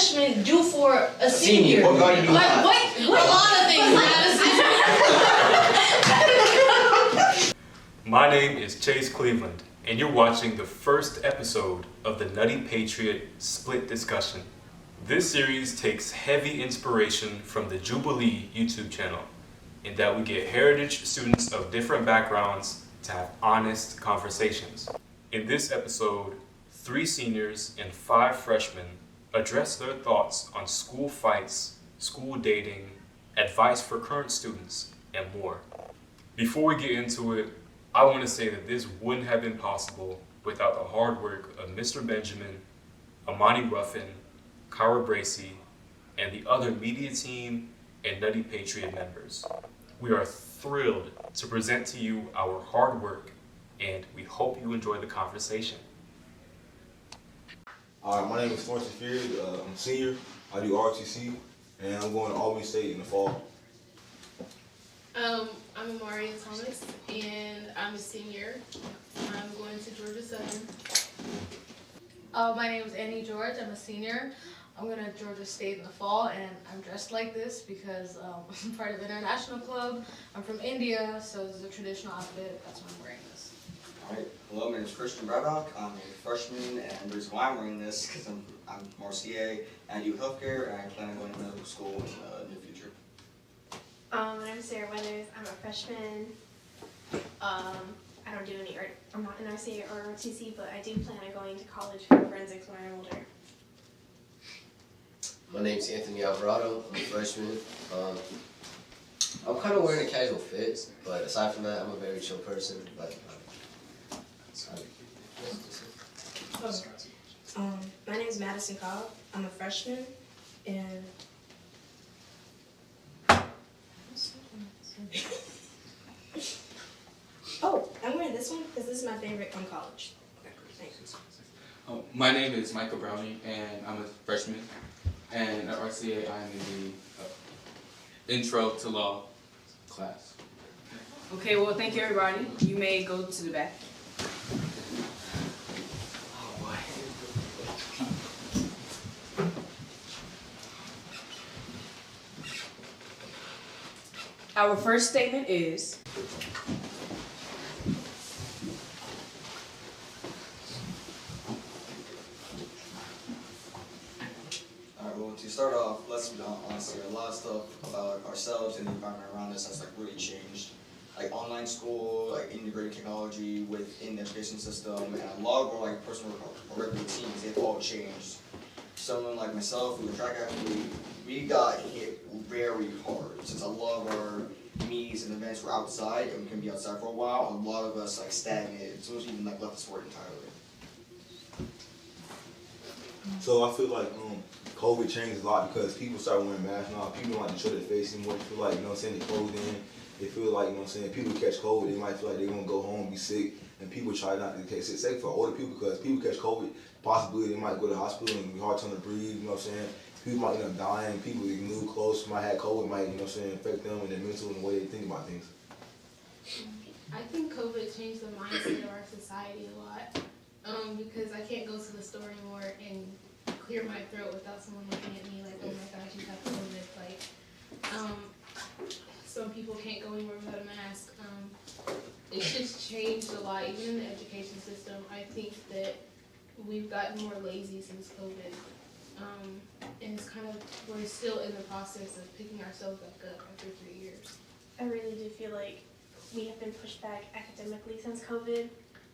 freshman do for a senior? What got you do that? What? A lot of things, Madison. My name is Chace Cleveland, and you're watching the first episode of the Nutty Patriot Split Discussion. This series takes heavy inspiration from the Jubilee YouTube channel, in that we get heritage students of different backgrounds to have honest conversations. In this episode, 3 seniors and 5 freshmen address their thoughts on school fights, school dating, advice for current students, and more. Before we get into it, I want to say that this wouldn't have been possible without the hard work of Mr. Benjamin, Amani Ruffin, Kyra Bracey, and the other media team and Nutty Patriot members. We are thrilled to present to you our hard work, and we hope you enjoy the conversation. My name is Forrest Fears. I'm a senior. I do RTC, and I'm going to Albany State in the fall. I'm Amaria Thomas, and I'm a senior. I'm going to Georgia Southern. My name is Annie George. I'm a senior. I'm going to Georgia State in the fall, and I'm dressed like this because I'm part of the International Club. I'm from India, so this is a traditional outfit. That's why I'm wearing this. Alright, hello, my name is Christian Braddock. I'm a freshman, and the reason why I'm wearing this is because I'm from RCA, and I do healthcare, and I plan on going to medical school in the near future. My name is Sarah Weathers. I'm a freshman. I don't do any art. I'm not in RCA or ROTC, but I do plan on going to college for forensics when I'm older. My name's Anthony Alvarado. I'm a freshman. I'm kind of wearing a casual fit, but aside from that, I'm a very chill person. But My name is Madison Cobb. I'm a freshman, and I'm wearing this one because this is my favorite from college. Thanks. My name is Michael Browning, and I'm a freshman. And at RCA, I'm in the Intro to Law class. Okay, well, thank you, everybody. You may go to the back. Our first statement is, Alright, well, to start off, let's be honest here. A lot of stuff about ourselves and the environment around us has really changed. Like online school, integrated technology within the education system, and a lot of our personal or regular routines, they've all changed. Someone like myself, who was a track athlete, we got hit very hard since a lot of our meets and events were outside and we couldn't be outside for a while. A lot of us stagnated. Some of us even left the sport entirely. So I feel like COVID changed a lot because people started wearing masks now. People don't like to show their face anymore. They feel like, they clothes in. They feel like, people catch COVID, they might feel like they're going to go home, be sick, and people try not to catch it. It's safe for older people because people catch COVID, possibly they might go to the hospital and be hard to breathe, People might end up dying, people that knew close might have COVID, might, affect them and their mental and the way they think about things. I think COVID changed the mindset of our society a lot. Because I can't go to the store anymore and clear my throat without someone looking at me like, oh my gosh, you have COVID. Some people can't go anywhere without a mask. It's just changed a lot, even in the education system. I think that we've gotten more lazy since COVID. And it's we're still in the process of picking ourselves back up after 3 years. I really do feel like we have been pushed back academically since COVID.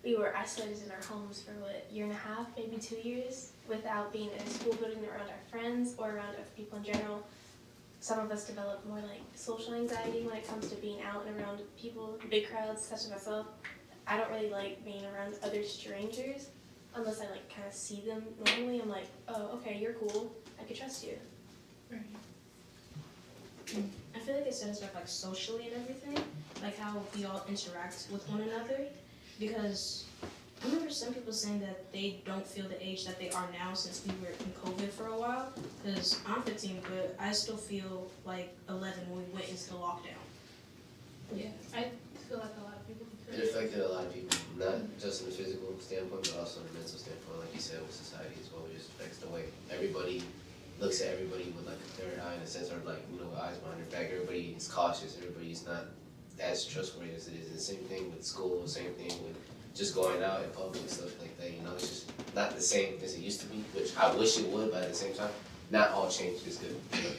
We were isolated in our homes for a year and a half, maybe 2 years, without being in a school building around our friends or around other people in general. Some of us develop more social anxiety when it comes to being out and around people, big crowds, such as myself. I don't really like being around other strangers unless I kind of see them normally. I'm like, oh, okay, you're cool. I could trust you. Right. I feel like it set us back socially and everything, how we all interact with one another. Because I remember some people saying that they don't feel the age that they are now since we were in COVID for a while. Because I'm 15, but I still feel like 11 when we went into the lockdown. Yeah, I feel like a lot of people it affected a lot of people, not just in a physical standpoint, but also in a mental standpoint, like you said, with society as well. It just affects the way everybody looks at everybody with like a third eye in a sense, or like, you know, eyes behind their back. Everybody is cautious. Everybody's not as trustworthy as it is. The same thing with school. Same thing with just going out in public and stuff like that. You know, it's just not the same as it used to be. Which I wish it would, but at the same time, not all change is good. You know?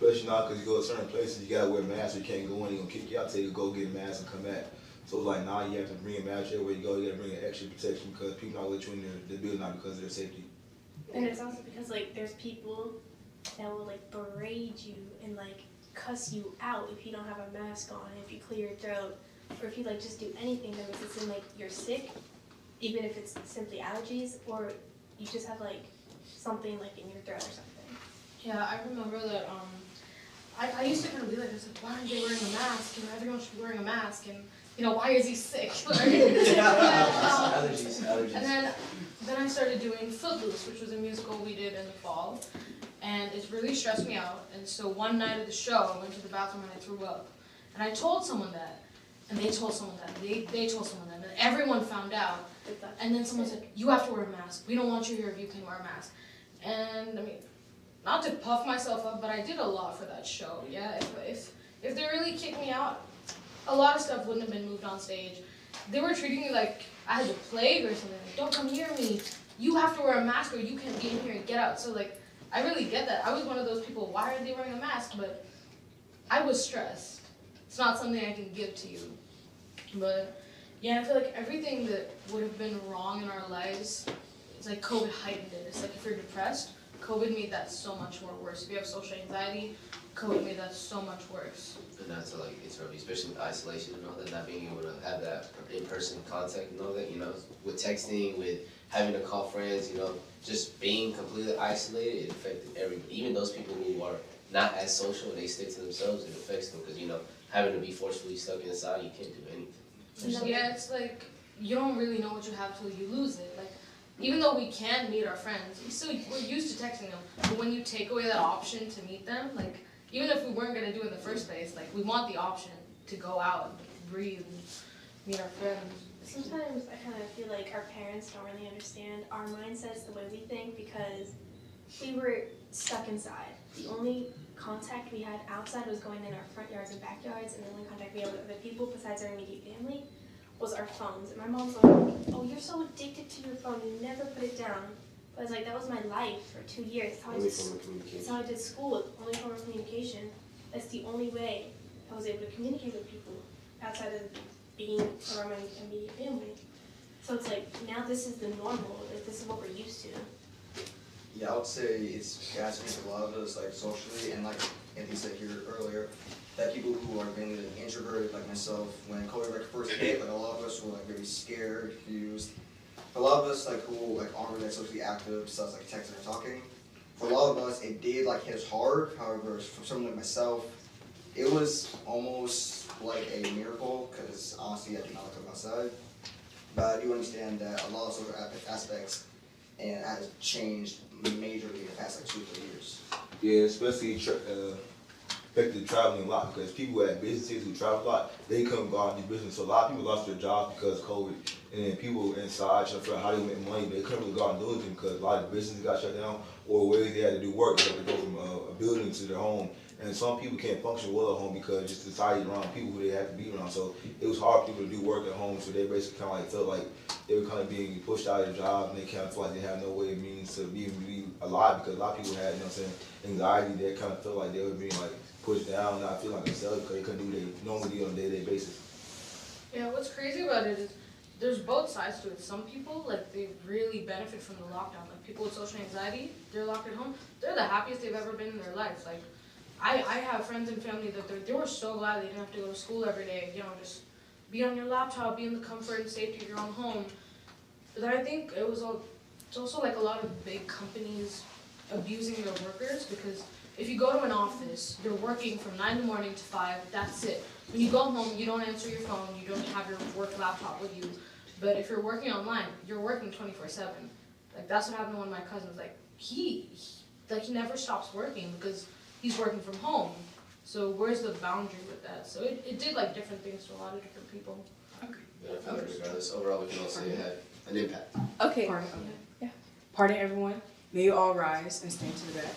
Especially now, because you go to certain places, you gotta wear a mask, or you can't go in. They're gonna kick you out, tell you to go get a mask and come back. So it's like now you have to bring a mask everywhere you go. You gotta bring an extra protection because people not let you in the building now because of their safety. And it's also because like there's people that will like berate you and like cuss you out if you don't have a mask on, if you clear your throat, or if you like just do anything that makes it seem like you're sick, even if it's simply allergies or you just have like something like in your throat or something. Yeah, I remember that. I used to kind of be like, I said, why aren't they wearing a mask? You know, everyone should be wearing a mask, and you know, why is he sick? Allergies. And then I started doing Footloose, which was a musical we did in the fall, and it really stressed me out. And so one night of the show, I went to the bathroom and I threw up, and I told someone that, and they told someone that, and they told someone that, and everyone found out. And then someone said, you have to wear a mask. We don't want you here if you can wear a mask. And I mean, not to puff myself up, but I did a lot for that show. Yeah, if they really kicked me out, a lot of stuff wouldn't have been moved on stage. They were treating me like I had the plague or something. Like, don't come near me. You have to wear a mask or you can't be in here and get out. So like, I really get that. I was one of those people, why are they wearing a mask? But I was stressed. It's not something I can give to you. But yeah, I feel like everything that would have been wrong in our lives, it's like COVID heightened it. It's like if you're depressed, COVID made that so much more worse. If you have social anxiety, COVID made that so much worse. And that's like, it's really, especially with isolation and all that, not being able to have that in-person contact and all that, you know, with texting, with having to call friends, you know, just being completely isolated, it affected everybody. Even those people who are not as social and they stick to themselves, it affects them because, you know, having to be forcefully stuck inside, you can't do anything. Yeah, it's like, you don't really know what you have till you lose it. Like, even though we can meet our friends, we're used to texting them, but when you take away that option to meet them, like, even if we weren't going to do it in the first place, like, we want the option to go out and breathe and meet our friends. Sometimes I kind of feel like our parents don't really understand our mindsets the way we think because we were stuck inside. The only contact we had outside was going in our front yards and backyards, and the only contact we had with other people besides our immediate family was our phones. And my mom's like, oh, you're so addicted to your phone, you never put it down. But I was like, that was my life for 2 years. That's how I did school, only form of communication. That's the only way I was able to communicate with people outside of being around my immediate family. So it's like, now this is the normal, like this is what we're used to. Yeah, I would say it's got to make a lot of us like socially, and like Anthony said here earlier, that people who are mainly introverted like myself, when COVID like first hit, like a lot of us were like very scared, confused. For a lot of us like who like aren't really socially active, besides like texting or talking, for a lot of us it did like hit us hard. However, for someone like myself, it was almost like a miracle because honestly I did not come outside. But I do understand that a lot of social aspects and has changed majorly in the past like 2 or 3 years. Yeah, especially affected traveling a lot because people who had businesses who travel a lot, they couldn't go out and do business. So a lot of people lost their jobs because of COVID. And then people inside trying to figure out how they make money, but they couldn't really go out and do anything because a lot of businesses got shut down or ways they had to do work. They had to go from a building to their home. And some people can't function well at home because just society around people who they have to be around. So it was hard for people to do work at home. So they basically kind of like felt like they were kind of being pushed out of their job, and they kind of felt like they had no way of means to be alive because a lot of people had, you know what I'm saying, anxiety. They kind of felt like they were being like pushed down, not feeling like themselves because they couldn't do what they normally do on a day-to-day basis. Yeah, what's crazy about it is there's both sides to it. Some people, like, they really benefit from the lockdown. Like, people with social anxiety, they're locked at home. They're the happiest they've ever been in their life. Like, I have friends and family that they were so glad they didn't have to go to school every day, you know, just be on your laptop, be in the comfort and safety of your own home. But I think it's also like a lot of big companies abusing their workers because if you go to an office, you're working from 9 in the morning to 5, that's it. When you go home, you don't answer your phone, you don't have your work laptop with you. But if you're working online, you're working 24/7. Like, that's what happened to one of my cousins. Like, he never stops working because he's working from home. So where's the boundary with that? So it did like different things to a lot of different people. But I feel like regardless, overall we can all say it had an impact. Okay. Pardon everyone. May you all rise and stand to the back.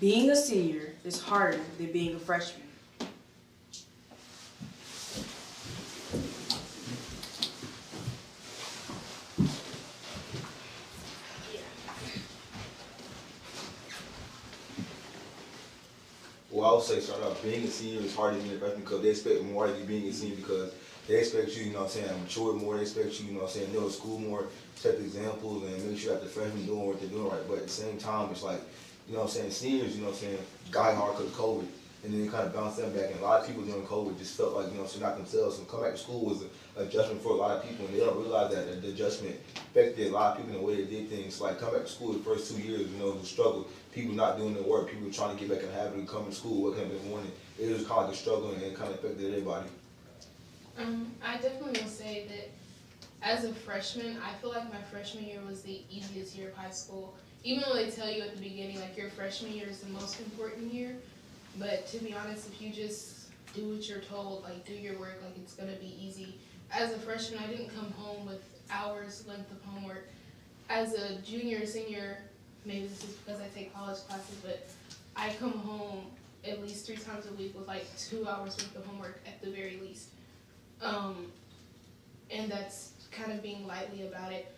Being a senior is harder than being a freshman. Well, I would say start out being a senior is harder than being a freshman because they expect more of you being a senior because they expect you, mature more, they expect you, know the school more, set the examples and make sure that the freshmen doing what they're doing right. But at the same time, it's like, seniors, die hard because of COVID. And then they kind of bounce them back. And a lot of people during COVID just felt like, not themselves. And come back to school was an adjustment for a lot of people. And they don't realize that the adjustment affected a lot of people in the way they did things. Like come back to school the first 2 years, it was a struggle. People not doing their work, people trying to get back in the habit of coming to school, waking up in the morning. It was kind of like a struggle and it kind of affected everybody. I definitely will say that as a freshman, I feel like my freshman year was the easiest year of high school. Even though they tell you at the beginning, like your freshman year is the most important year, but to be honest, if you just do what you're told, like do your work, like it's gonna be easy. As a freshman, I didn't come home with hours length of homework. As a junior or senior, maybe this is because I take college classes, but I come home at least 3 times a week with like 2 hours worth of homework at the very least. And that's kind of being lightly about it.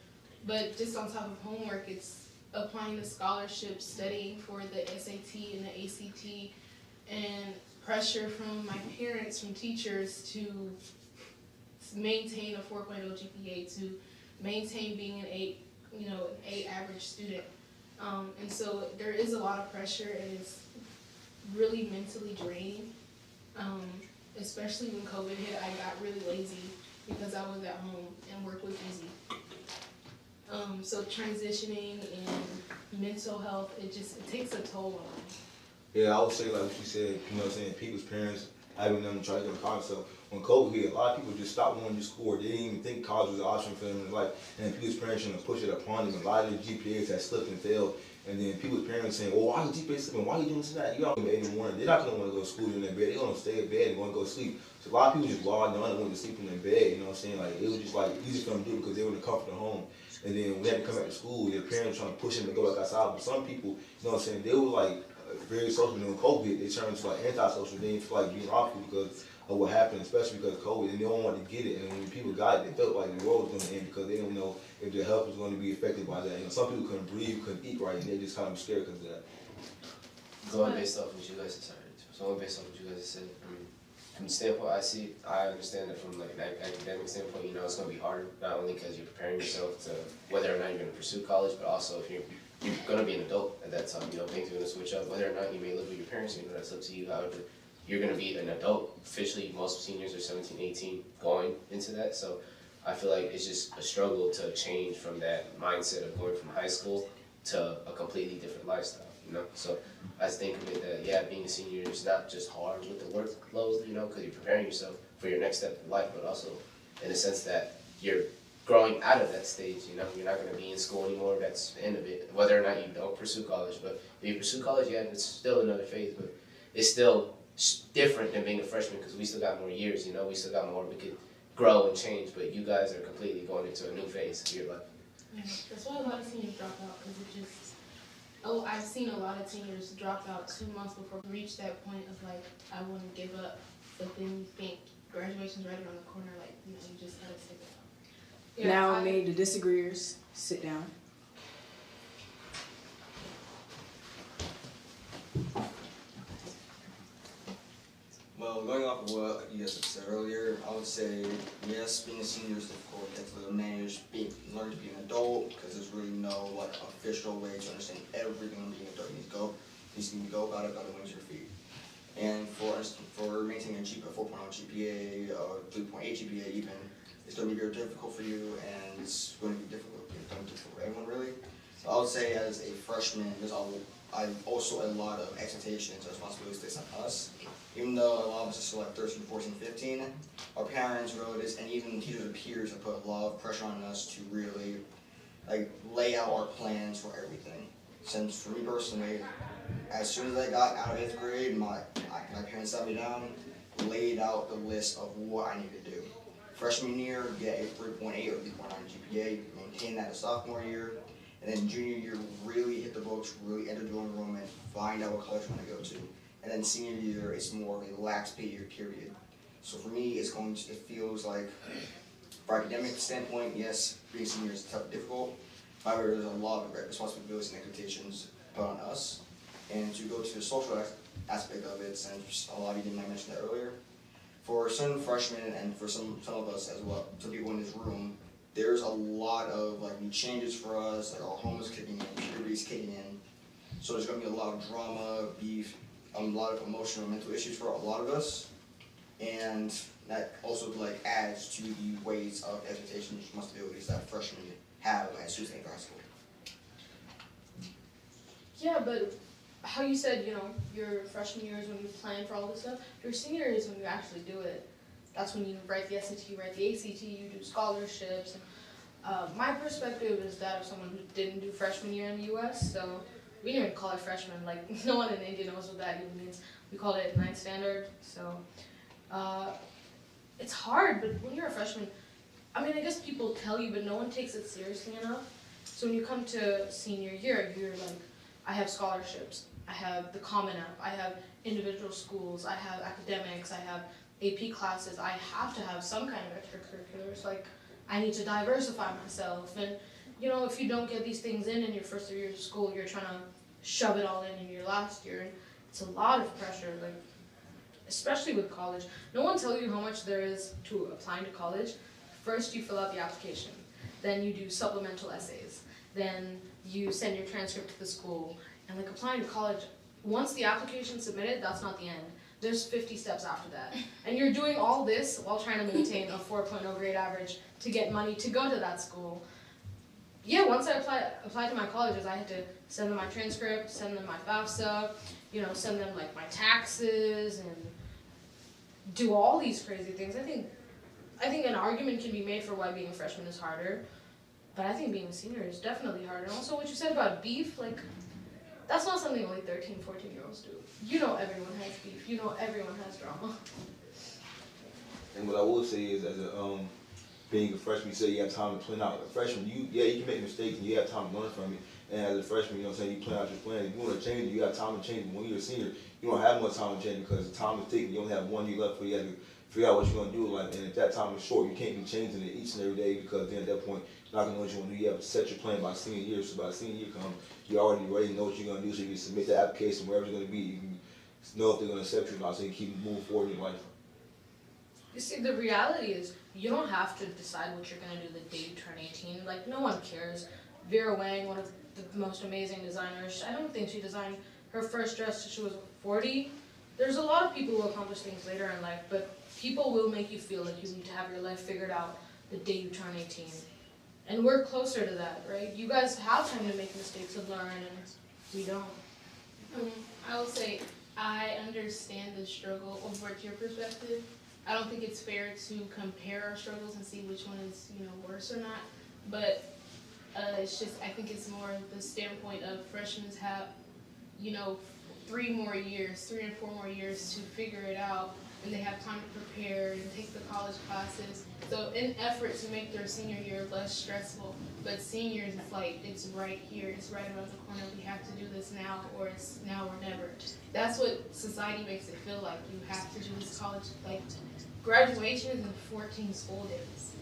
But just on top of homework, it's applying to scholarships, studying for the SAT and the ACT, and pressure from my parents, from teachers to maintain a 4.0 GPA, to maintain being an A average student. And so there is a lot of pressure and it's really mentally draining. Especially when COVID hit, I got really lazy because I was at home and work was easy. So transitioning and mental health, it takes a toll on me. Yeah, I would say like what you said, people's parents having them try to get a college. So when COVID hit, a lot of people just stopped wanting to school. They didn't even think college was an option for them in life. And people's parents trying to push it upon them. A lot of their GPAs had slipped and failed. And then people's parents saying, well, why are your GPA slipping? Why are you doing this and that? You got to be 8 in the morning. They're not going to want to go to school in their bed. They're going to stay in bed and want to go to sleep. So a lot of people just logged on and went to sleep in their bed, Like, it was just like easy for them to do because they were in the comfort of home. And then when they had to come back to school, their parents trying to push them to go back outside. But some people, they were like very social during COVID. They turned to like antisocial. They didn't feel like being around people because of what happened, especially because of COVID. And they don't want to get it. And when people got it, they felt like the world was going to end because they didn't know if their health was going to be affected by that. Some people couldn't breathe, couldn't eat right, and they just kind of scared because of that. Going based off what you guys said, from the standpoint I understand that from like an academic standpoint, it's going to be harder, not only because you're preparing yourself to whether or not you're going to pursue college, but also if you're going to be an adult at that time, things are going to switch up, whether or not you may live with your parents, that's up to you. However, you're going to be an adult. Officially, most seniors are 17, 18 going into that, so I feel like it's just a struggle to change from that mindset of going from high school to a completely different lifestyle, So I think of it that, being a senior is not just hard with the workload, because you're preparing yourself for your next step in life, but also in the sense that you're growing out of that stage, You're not going to be in school anymore, that's the end of it, whether or not you don't pursue college. But if you pursue college, it's still another phase, but it's still different than being a freshman because we still got more years, we still got more we could grow and change, but you guys are completely going into a new phase of your life. Yeah, that's why a lot of seniors drop out, because I've seen a lot of seniors drop out 2 months before we reach that point of like, I want to give up, but then you think graduation's right around the corner, like, you just gotta stick it out. Yeah, Now may the disagreeers sit down. Well, going off of what you guys have said earlier, I would say, yes, being a senior is difficult. You have to manage, learn to be an adult, because there's really no official way to understand everything on being an adult. You just need to go about it by the wings of your feet. And for maintaining a 4.0 GPA, 3.8 GPA even, it's going to be very difficult for you, and it's going to be difficult for everyone, really. So I would say as a freshman, there's also a lot of expectations and responsibilities placed on us. Even though a lot of us are still like 13, 14, 15, our parents, relatives, and even teachers and peers have put a lot of pressure on us to really lay out our plans for everything. Since for me personally, as soon as I got out of 8th grade, my parents sat me down, laid out the list of what I need to do. Freshman year, get a 3.8 or 3.9 GPA, in at a sophomore year, and then junior year really hit the books, really enter dual enrollment, find out what college you want to go to, and then senior year is more of a lax pay year period. So for me, it feels like, for academic standpoint, yes, being senior is tough, difficult. However, there's a lot of responsibilities and expectations put on us. And to go to the social aspect of it, since a lot of you didn't mention that earlier, for some freshmen and for some of us as well, some people in this room, there's a lot of like new changes for us, like our home is kicking in, puberty's kicking in. So there's gonna be a lot of drama, beef, a lot of emotional and mental issues for a lot of us. And that also like adds to the weight of expectations and responsibilities that freshmen have as students in high school. Yeah, but how you said, your freshman year is when you plan for all this stuff. Your senior year is when you actually do it. That's when you write the SAT, you write the ACT, you do scholarships. My perspective is that of someone who didn't do freshman year in the U.S., so we didn't even call it freshman. Like, no one in India knows what that even means. We called it 9th standard, so it's hard, but when you're a freshman, I guess people tell you, but no one takes it seriously enough. So when you come to senior year, you're like, I have scholarships, I have the Common App, I have individual schools, I have academics, I have AP classes, I have to have some kind of extracurriculars, like I need to diversify myself. And if you don't get these things in your first 3 years of school, you're trying to shove it all in your last year, and it's a lot of pressure, like especially with college. No one tells you how much there is to applying to college. First you fill out the application, then you do supplemental essays, then you send your transcript to the school, and like applying to college, once the application's submitted, that's not the end. There's 50 steps after that. And you're doing all this while trying to maintain a 4.0 grade average to get money to go to that school. Yeah, once I applied to my colleges, I had to send them my transcript, send them my FAFSA, send them like my taxes and do all these crazy things. I think an argument can be made for why being a freshman is harder, but I think being a senior is definitely harder. And also what you said about beef, like, that's not something only 13, 14-year-olds do. Everyone has beef. Everyone has drama. And what I will say is, as a being a freshman, you say you have time to plan out. A freshman, you can make mistakes and you have time to learn from it. And as a freshman, you plan out your plan. If you want to change it, you have time to change it. When you're a senior, you don't have much time to change because the time is ticking. You only have 1 year left, you have to figure out what you're going to do. And if that time is short, you can't be changing it each and every day because then at that point, you're not going to know what you want to do. You have to set your plan by senior year. So by senior year comes, you already know what you're going to do. So you can submit the application wherever it's going to be. You can know if they're going to accept you or not, so you can keep moving forward in your life. You see, the reality is you don't have to decide what you're going to do the day you turn 18. Like, no one cares. Vera Wang, one of the most amazing designers, I don't think she designed her first dress till she was 40. There's a lot of people who accomplish things later in life, but people will make you feel like you need to have your life figured out the day you turn 18. And we're closer to that, right? You guys have time to make mistakes and learn, and we don't. I will say, I understand the struggle over your perspective. I don't think it's fair to compare our struggles and see which one is, worse or not. But it's just, I think it's more the standpoint of freshmen have, 3 and 4 more years to figure it out, and they have time to prepare and take the college classes. So in effort to make their senior year less stressful, but seniors, it's like, it's right here, it's right around the corner, we have to do this now, or it's now or never. That's what society makes it feel like. You have to do this college, like, graduation is in 14 school days,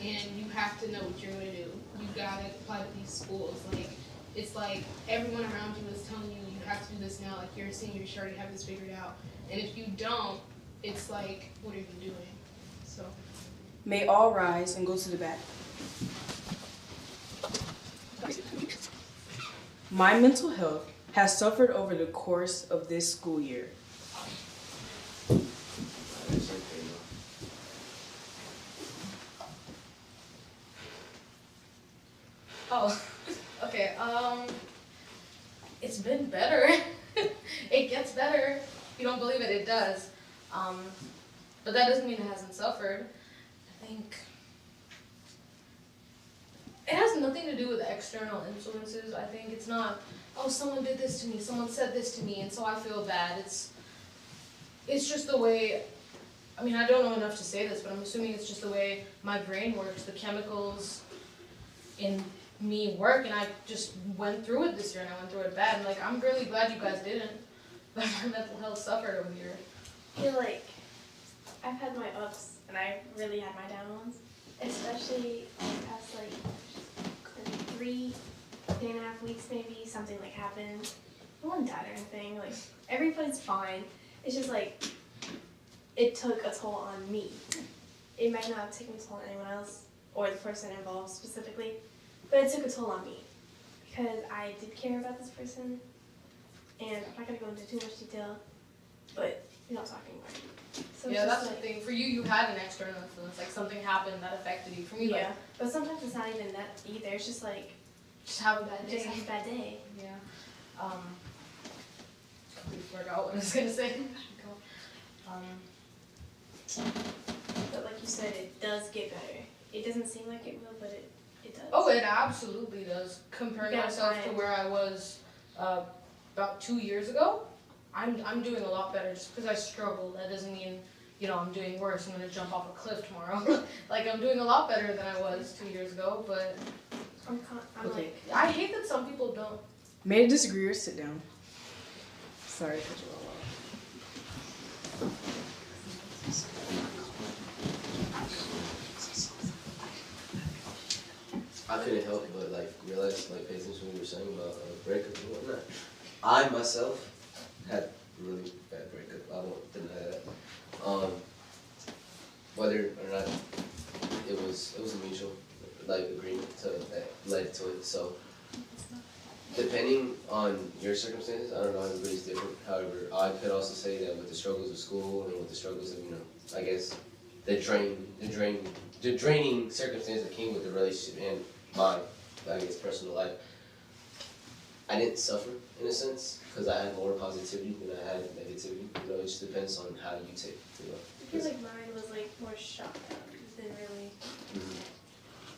and you have to know what you're gonna do. You gotta apply to these schools. Like, it's like everyone around you is telling you you have to do this now. Like, you're a senior, you should already have this figured out. And if you don't, it's like, what are you doing? So. May all rise and go to the back. My mental health has suffered over the course of this school year. Oh, okay, it's been better. It gets better. If you don't believe it, it does. But that doesn't mean it hasn't suffered. I think it has nothing to do with external influences. I think it's not, oh, someone did this to me, someone said this to me, and so I feel bad. It's just the way, I don't know enough to say this, but I'm assuming it's just the way my brain works. The chemicals in me work, and I just went through it this year, and I went through it bad. And like, I'm really glad you guys didn't. But my mental health suffered over here. I feel like I've had my ups and I really had my down ones, especially the past like 3.5 weeks maybe. Something like happened. No one died or anything. Like everybody's fine. It's just like it took a toll on me. It might not have taken a toll on anyone else or the person involved specifically, but it took a toll on me because I did care about this person, and I'm not gonna go into too much detail, but you're not talking about it. So Yeah, it's that's just the thing. For you, you had an external influence, like something happened that affected you. For me, yeah, like, but sometimes it's not even that either. It's just like just have a bad day. just have a bad day. Yeah. Completely forgot what I was gonna say. But like you said, it does get better. It doesn't seem like it will, but it does. Oh, it absolutely does. Comparing You gotta myself to find- where I was about 2 years ago, I'm doing a lot better. Just because I struggled, that doesn't mean, you know, I'm doing worse. I'm gonna jump off a cliff tomorrow. Like, I'm doing a lot better than I was 2 years ago, but I'm Okay. like, I hate that some people don't. May I disagree or sit down? Sorry to cut you all off. I couldn't help but like realize, like, pay attention to what you were saying about breakup and whatnot. I myself had really bad breakup. I won't deny that. Whether or not it was a mutual like agreement that led to it. So depending on your circumstances, I don't know, everybody's different. However, I could also say that with the struggles of school and with the struggles of, you know, I guess the draining circumstance that came with the relationship and my, I guess, personal life, I didn't suffer in a sense because I had more positivity than I had negativity. You know, it just depends on how you take it. You know. I feel like mine was like more shock than really.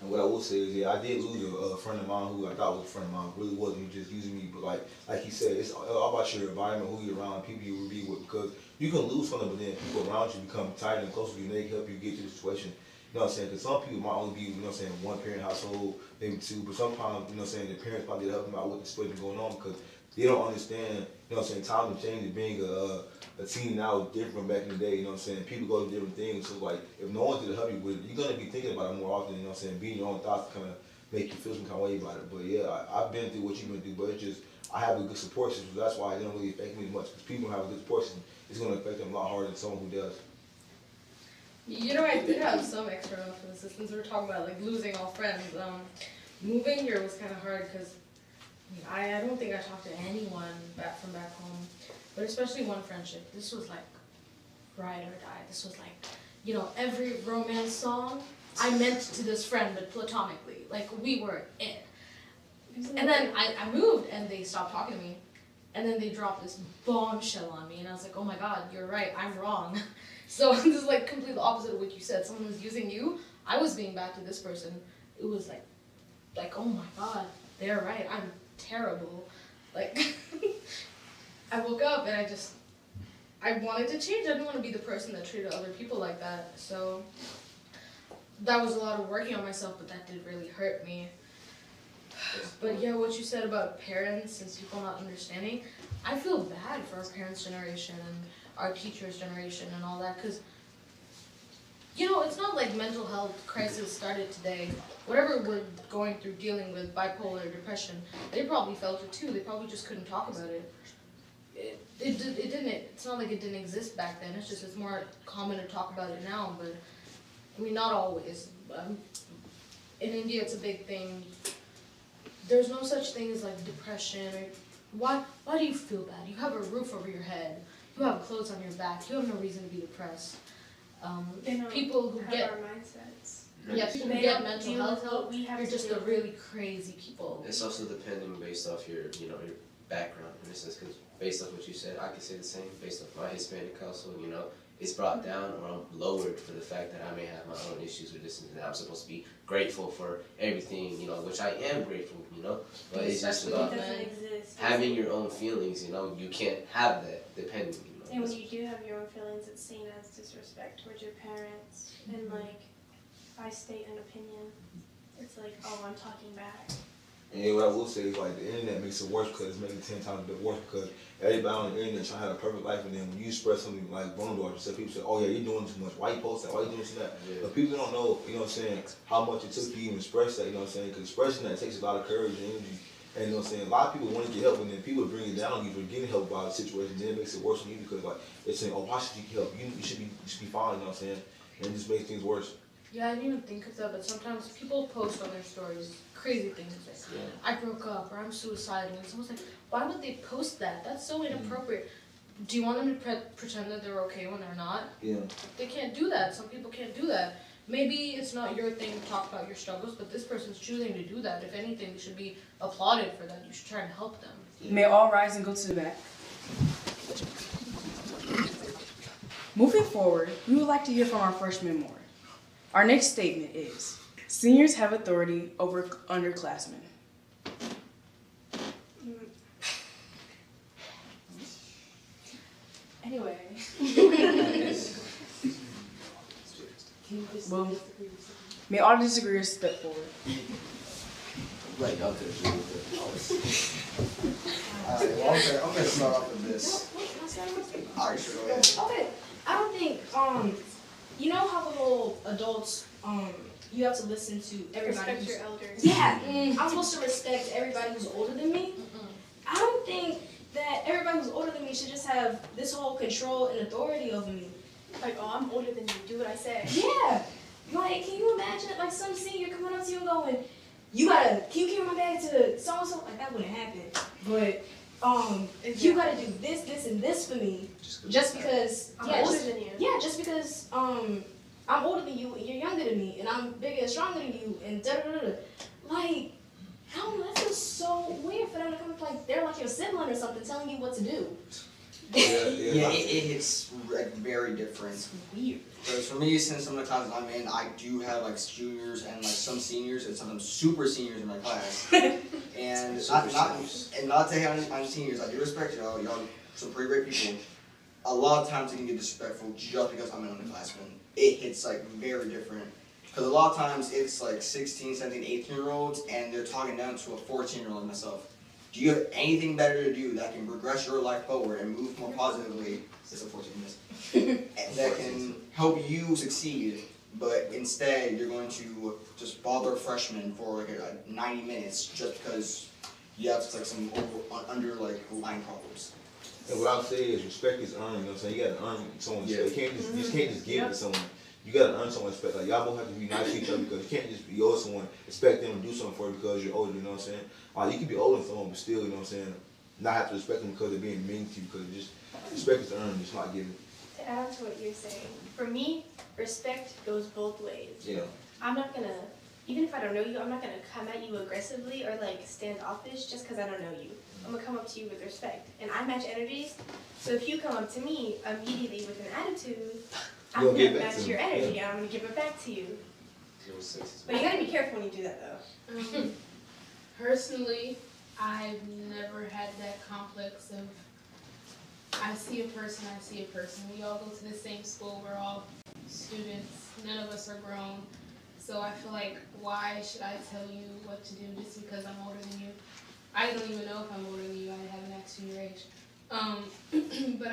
And what I will say is, yeah, I did lose a friend of mine who I thought was a friend of mine. Really wasn't. He was just using me. But like he said, it's all about your environment, who you're around, people you will be with. Because you can lose someone, but then people around you become tighter and closer to you, and they can help you get to the situation. You know what I'm saying? Because some people might only be, you know what I'm saying, one parent household, maybe two. But sometimes, you know what I'm saying, the parents probably help them out with the situation going on because they don't understand, you know what I'm saying, time and change. Being a teen now is different from back in the day, you know what I'm saying? People go to different things. So, like, if no one's to help you with it, you're going to be thinking about it more often, you know what I'm saying? Being your own thoughts kind of make you feel some kind of way about it. But, yeah, I've been through what you've been through, but it's just, I have a good support system. That's why it don't really affect me as much. Because people who have a good support system, it's going to affect them a lot harder than someone who does. You know, I did have some external influences since we were talking about like losing all friends. Moving here was kind of hard because I don't think I talked to anyone from back home, but especially one friendship. This was like ride or die. This was like, you know, every romance song I meant to this friend, but platonically. Like we were it. And then I moved and they stopped talking to me. And then they dropped this bombshell on me and I was like, oh my god, you're right, I'm wrong. So this is like completely the opposite of what you said. Someone was using you, I was being bad to this person. It was like oh my god, they're right, I'm terrible. Like, I woke up and I wanted to change. I didn't want to be the person that treated other people like that. So that was a lot of working on myself, but that did really hurt me. But yeah, what you said about parents and people not understanding, I feel bad for our parents' generation and our teachers' generation and all that, because, you know, it's not like mental health crisis started today. Whatever we're going through dealing with, bipolar, depression, they probably felt it too. They probably just couldn't talk about it. It didn't, it's not like it didn't exist back then. It's just it's more common to talk about it now, but I mean, not always. In India, it's a big thing. There's no such thing as like depression or why do you feel bad? You have a roof over your head. You have clothes on your back. You have no reason to be depressed. People who have get our mindsets. yeah, people who They get don't mental deal health with what help, we have you're to just deal a with. really crazy people. It's also depending based off your, you know, your background in a sense, because based off what you said, I could say the same. Based off my Hispanic household, you know, it's brought down or I'm lowered for the fact that I may have my own issues with this and that. I'm supposed to be grateful for everything, you know, which I am grateful, you know, but it's just Especially about It doesn't exist. having your own feelings, you know. You can't have that depending, you know. And when you do have your own feelings, it's seen as disrespect towards your parents and like by state and opinion. it's like, oh, I'm talking back. And what I will say is like the internet makes it worse because it's making it 10 times worse because everybody on the internet trying to have a perfect life, and then when you express something like vulnerable, people say, oh yeah, you're doing too much. Why you post that? Why you doing this and that? Yeah. But people don't know, you know what I'm saying, how much it took to even express that, you know what I'm saying? Because expressing that takes a lot of courage and energy. And you know what I'm saying, a lot of people want to get help, and then people bring it down on you for getting help by the situation. Then it makes it worse on you because like they're saying, oh, why should you get help? You should be fine, you know what I'm saying? And it just makes things worse. Yeah, I didn't even think of that, but sometimes people post on their stories crazy things like, I broke up or I'm suicidal, and someone's like, why would they post that? That's so inappropriate. Do you want them to pretend that they're okay when they're not? Yeah. They can't do that. Some people can't do that. Maybe it's not your thing to talk about your struggles, but this person's choosing to do that. If anything, they should be applauded for that. You should try and help them. May all rise and go to the back. Moving forward, we would like to hear from our freshmen more. Our next statement is, seniors have authority over underclassmen. Anyway. Well, may all disagreeers step forward. Like, y'all could agree with it. Alright, well, I'm gonna start off with this. Alright, sure, go ahead. Okay, I don't think, you know how the whole adults, you have to listen to everybody. Respect your elders. Yeah, I'm supposed to respect everybody who's older than me. I don't think that everybody who's older than me should just have this whole control and authority over me. Like, oh, I'm older than you. Do what I say. Yeah, like, can you imagine, like, some senior coming up to you and going, can you carry my bag to so-and-so? Like, that wouldn't happen. But, you gotta do this, this, and this for me. Just because, I'm older than you. Yeah, just because, I'm older than you and you're younger than me and I'm bigger and stronger than you and da-da-da-da. Like, I don't know, that feels so weird for them to come up like they're like your sibling or something telling you what to do. Yeah, it hits like very different. It's weird. Because for me, since some of the classes I'm in, I do have like juniors and like some seniors and some super seniors in my class. And not to hate on seniors, I do respect y'all. Y'all some pretty great people. A lot of times it can get disrespectful just because I'm an underclassman. It hits like very different. Because a lot of times it's like 16, 17, 18-year-olds and they're talking down to a 14-year-old like myself. Do you have anything better to do that can progress your life forward and move more positively? It's a 14 minutes. That can help you succeed, but instead you're going to just bother freshmen for like 90 minutes just because you have like some underlying problems. And what I would say is respect is earned, you know what I'm saying? You gotta earn someone's respect. You can't just give it to someone. You gotta earn someone's respect. Like y'all both have to be nice to each other because you can't just be owe someone, expect them to do something for you because you're older, you know what I'm saying? You can be older than someone, but still, you know what I'm saying, not have to respect them because they're being mean to you, because just respect is earned, it's not given. To add on to what you're saying, for me, respect goes both ways. Yeah. I'm not gonna, even if I don't know you, I'm not gonna come at you aggressively or like standoffish just because I don't know you. I'm gonna come up to you with respect. And I match energies, so if you come up to me immediately with an attitude, I'm gonna match your energy and I'm gonna give it back to you. But you gotta be careful when you do that though. Personally, I've never had that complex of I see a person. We all go to the same school, we're all students, none of us are grown. So I feel like, why should I tell you what to do just because I'm older than you? I don't even know if I'm older than you, I haven't asked you your age. But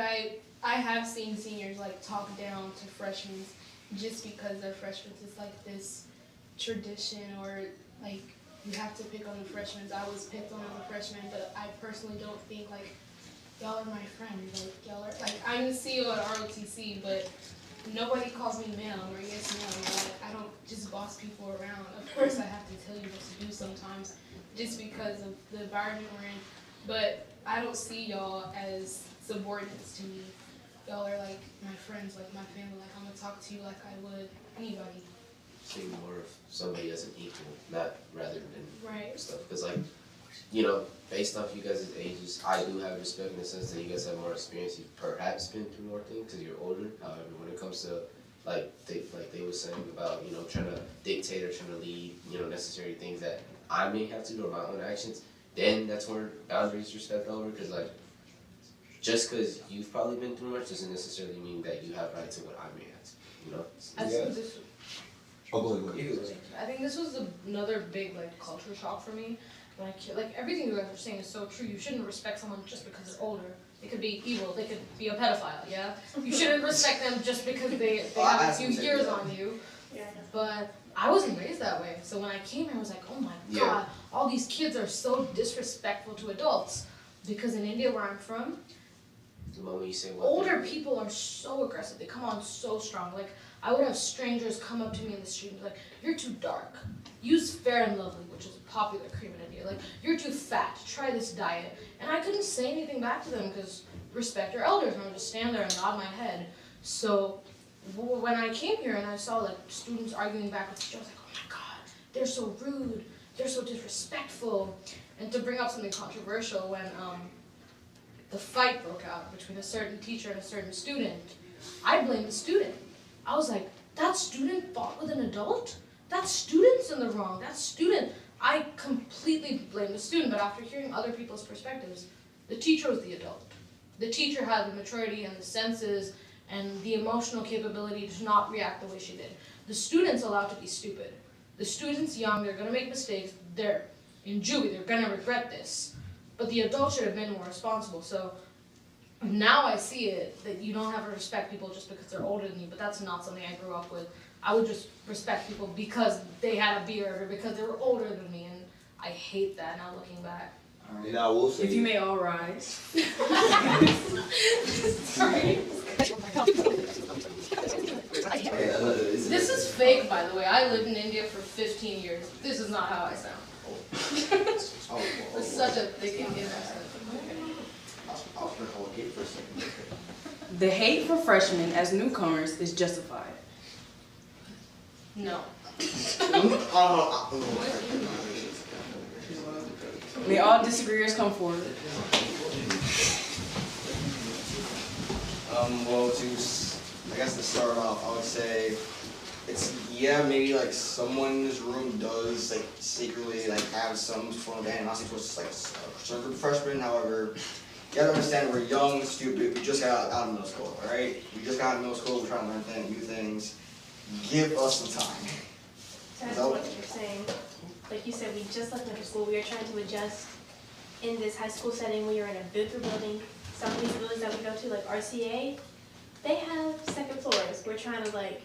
I have seen seniors like talk down to freshmen just because they're freshmen. It's like this tradition or like you have to pick on the freshmen. I was picked on as a freshman, but I personally don't think like y'all are my friends. Like y'all are like I'm the CEO at ROTC, but nobody calls me ma'am or yes ma'am. Like, I don't just boss people around. Of course I have to tell you what to do sometimes just because of the environment we're in. But I don't see y'all as subordinates to me. Y'all are like my friends, like my family. Like I'm gonna talk to you like I would anybody. See more of somebody as an equal, not rather than Right. stuff. Because like, you know, based off you guys' ages, I do have respect in the sense that you guys have more experience. You've perhaps been through more things because you're older. However, when it comes to like they were saying about, you know, trying to dictate or trying to lead, you know, necessary things that I may have to do or my own actions, then that's where boundaries are stepped over. Because like, just because you've probably been through much doesn't necessarily mean that you have right to what I may have to, you know? I think this Oh, go ahead. I think this was another big like culture shock for me. Like everything you guys are saying is so true. You shouldn't respect someone just because they're older. They could be evil. They could be a pedophile. Yeah. You shouldn't respect them just because they have a few years on you. Yeah. But I wasn't raised that way. So when I came here, I was like, oh my God, all these kids are so disrespectful to adults. Because in India, where I'm from, The moment you say what? older people are so aggressive. They come on so strong. Like, I would have strangers come up to me in the street and be like, you're too dark. Use Fair and Lovely, which is a popular cream in India. Like, you're too fat. Try this diet. And I couldn't say anything back to them because respect your elders. And I would just stand there and nod my head. So when I came here and I saw like students arguing back with each other, I was like, oh my God, they're so rude. They're so disrespectful. And to bring up something controversial, when the fight broke out between a certain teacher and a certain student, I blamed the student. I was like, that student fought with an adult? That student's in the wrong. That student. I completely blamed the student, but after hearing other people's perspectives, the teacher was the adult. The teacher had the maturity and the senses and the emotional capability to not react the way she did. The student's allowed to be stupid. The student's young, they're gonna make mistakes, they're in Jubilee, they're gonna regret this. But the adult should have been more responsible. So now I see it, that you don't have to respect people just because they're older than you, but that's not something I grew up with. I would just respect people because they had a beard or because they were older than me, and I hate that now looking back. And I will say, If you may all rise. Sorry. This is fake, by the way. I lived in India for 15 years. This is not how I sound. It's such a thick Indian accent. The hate for freshmen as newcomers is justified. No. May all disagreeers come forward. Well, I guess to start off, I would say it's, maybe like someone's room does like secretly like have some form of animosity towards like a certain group of freshmen. However, you gotta understand we're young, stupid. We just got out of middle school, alright? We just got out of middle school. We're trying to learn new things. Give us some time. So that's what you're saying. Like you said, we just left middle school. We were trying to adjust in this high school setting. We were in a booth building. Some of these buildings that we go to, like RCA, they have second floors. We're trying to like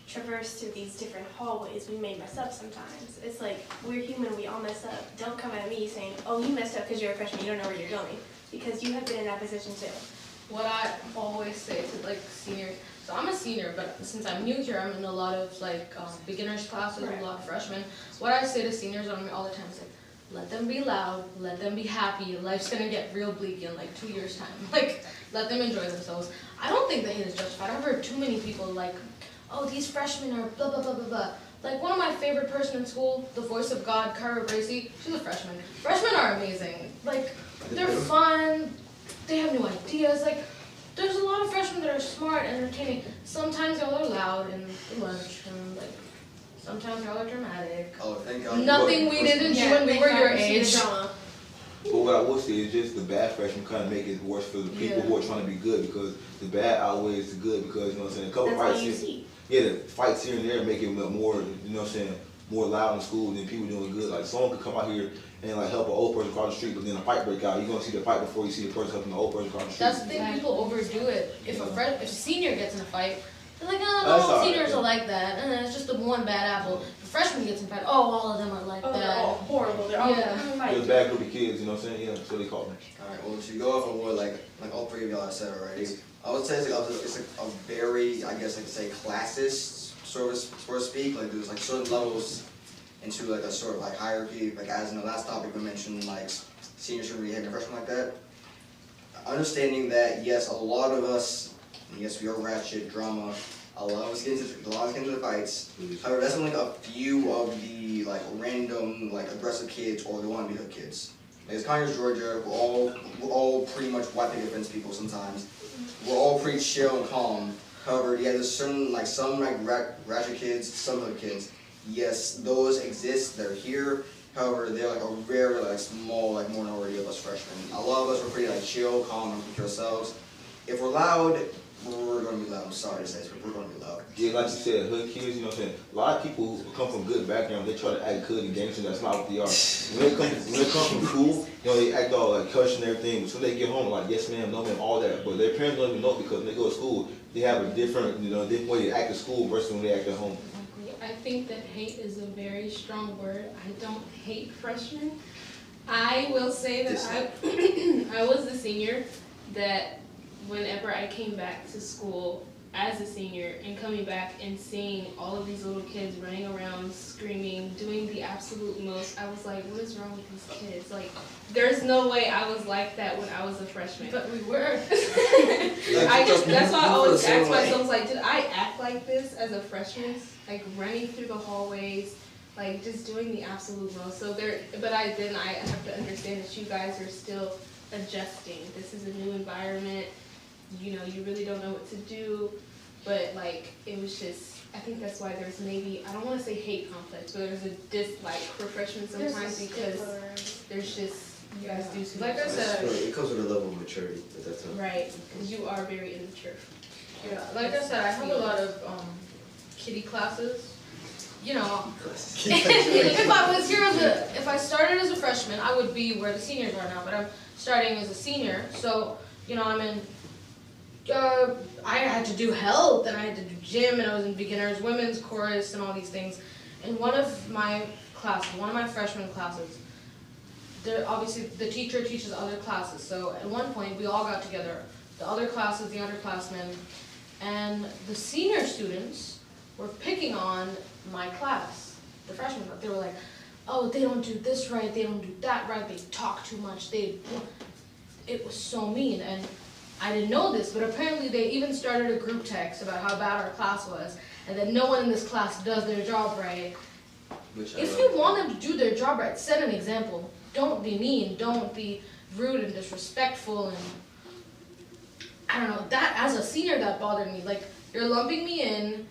traverse through these different hallways. We may mess up sometimes. It's like, we're human, we all mess up. Don't come at me saying, oh, you messed up because you're a freshman, you don't know where you're going. Because you have been in that position too. What I always say to like seniors, so I'm a senior, but since I'm new here, I'm in a lot of like beginners classes with a lot of freshmen. What I say to seniors all the time is like, let them be loud, let them be happy. Life's gonna get real bleak in like 2 years' time. Like, let them enjoy themselves. I don't think the hate is justified. I've heard too many people like, oh, these freshmen are blah, blah, blah, blah, blah. Like, one of my favorite person in school, the voice of God, Kyra Bracey, she's a freshman. Freshmen are amazing. Like, they're fun, they have new ideas. Like, there's a lot of freshmen that are smart, entertaining. Sometimes y'all are loud in the lunchroom, like, sometimes y'all are dramatic. Oh, thank God. Nothing we didn't do when we were your age. but what I will say is just the bad freshmen kind of make it worse for the people who are trying to be good, because the bad outweighs the good, because, you know what I'm saying, a couple That's all fights you here, see. the fights here and there make it more, you know what I'm saying, more loud in school than people doing good. Like, someone could come out here and like help an old person across the street, but then a fight break out. You're gonna see the fight before you see the person helping the old person across the street. That's the thing, people overdo it. If a senior gets in a fight, they're like, oh, That's all all right, seniors are like that. It's just the one bad apple. If a freshman gets in a fight, oh, all of them are like Oh, that. they're all horrible. They're all It was a bad group of kids, you know what I'm saying? Yeah, that's what they call them. Alright, well, to go off of what like all three of y'all have said already, I would say it's like a very, I guess I could say, classist sort of speak. Like, there's like certain levels into like a sort of like hierarchy. Like, as in the last topic we mentioned, like seniors shouldn't really have a freshman like that. Understanding that, yes, a lot of us, yes, we are ratchet, drama. A lot of us get into the fights. However, that's only a few of the like random like aggressive kids or the wannabe hood kids. Like, it's Conyers, Georgia. We're all pretty much white picket fence people sometimes. We're all pretty chill and calm. However, there's certain like some like ratchet kids, some hood kids. Yes, those exist. They're here. However, they're like a very like small like minority of us freshmen. A lot of us are pretty like chill, calm, and keep to ourselves. If we're loud, we're gonna be loud. I'm sorry to say this, but we're gonna be loud. Yeah, like you said, hood kids, you know what I'm saying? A lot of people who come from good backgrounds, they try to act good and gangster, that's not what they are. When they come from school, you know, they act all like cussing and everything, but so they get home like, yes ma'am, no ma'am, all that. But their parents don't even know because when they go to school, they have a different, different way to act at school versus when they act at home. I think that hate is a very strong word. I don't hate freshmen. I will say that I was the senior that whenever I came back to school as a senior and coming back and seeing all of these little kids running around, screaming, doing the absolute most, I was like, what is wrong with these kids? Like, there's no way I was like that when I was a freshman. But we were. That's why I always ask myself, like, did I act like this as a freshman? Like, running through the hallways, like, just doing the absolute most. So I have to understand that you guys are still adjusting. This is a new environment. You know, you really don't know what to do, but like, it was just, I think that's why there's maybe, I don't want to say hate conflict, but there's a dislike for freshmen sometimes because there's just, you guys do too much. Like I said, It comes with a level of maturity at that time. Right, because you are very immature. yeah, like I said, I have a lot of kiddie classes. You know, if I started as a freshman, I would be where the seniors are now, but I'm starting as a senior, so, you know, I'm in I had to do health, and I had to do gym, and I was in beginners, women's chorus, and all these things. In one of my freshman classes, obviously the teacher teaches other classes. So at one point, we all got together, the other classes, the underclassmen, and the senior students were picking on my class, the freshmen. They were like, oh, they don't do this right, they don't do that right, they talk too much, it was so mean. And I didn't know this, but apparently they even started a group text about how bad our class was, and that no one in this class does their job right. If you want them to do their job right, set an example. Don't be mean, don't be rude and disrespectful, and I don't know, that as a senior that bothered me. Like, you're lumping me in,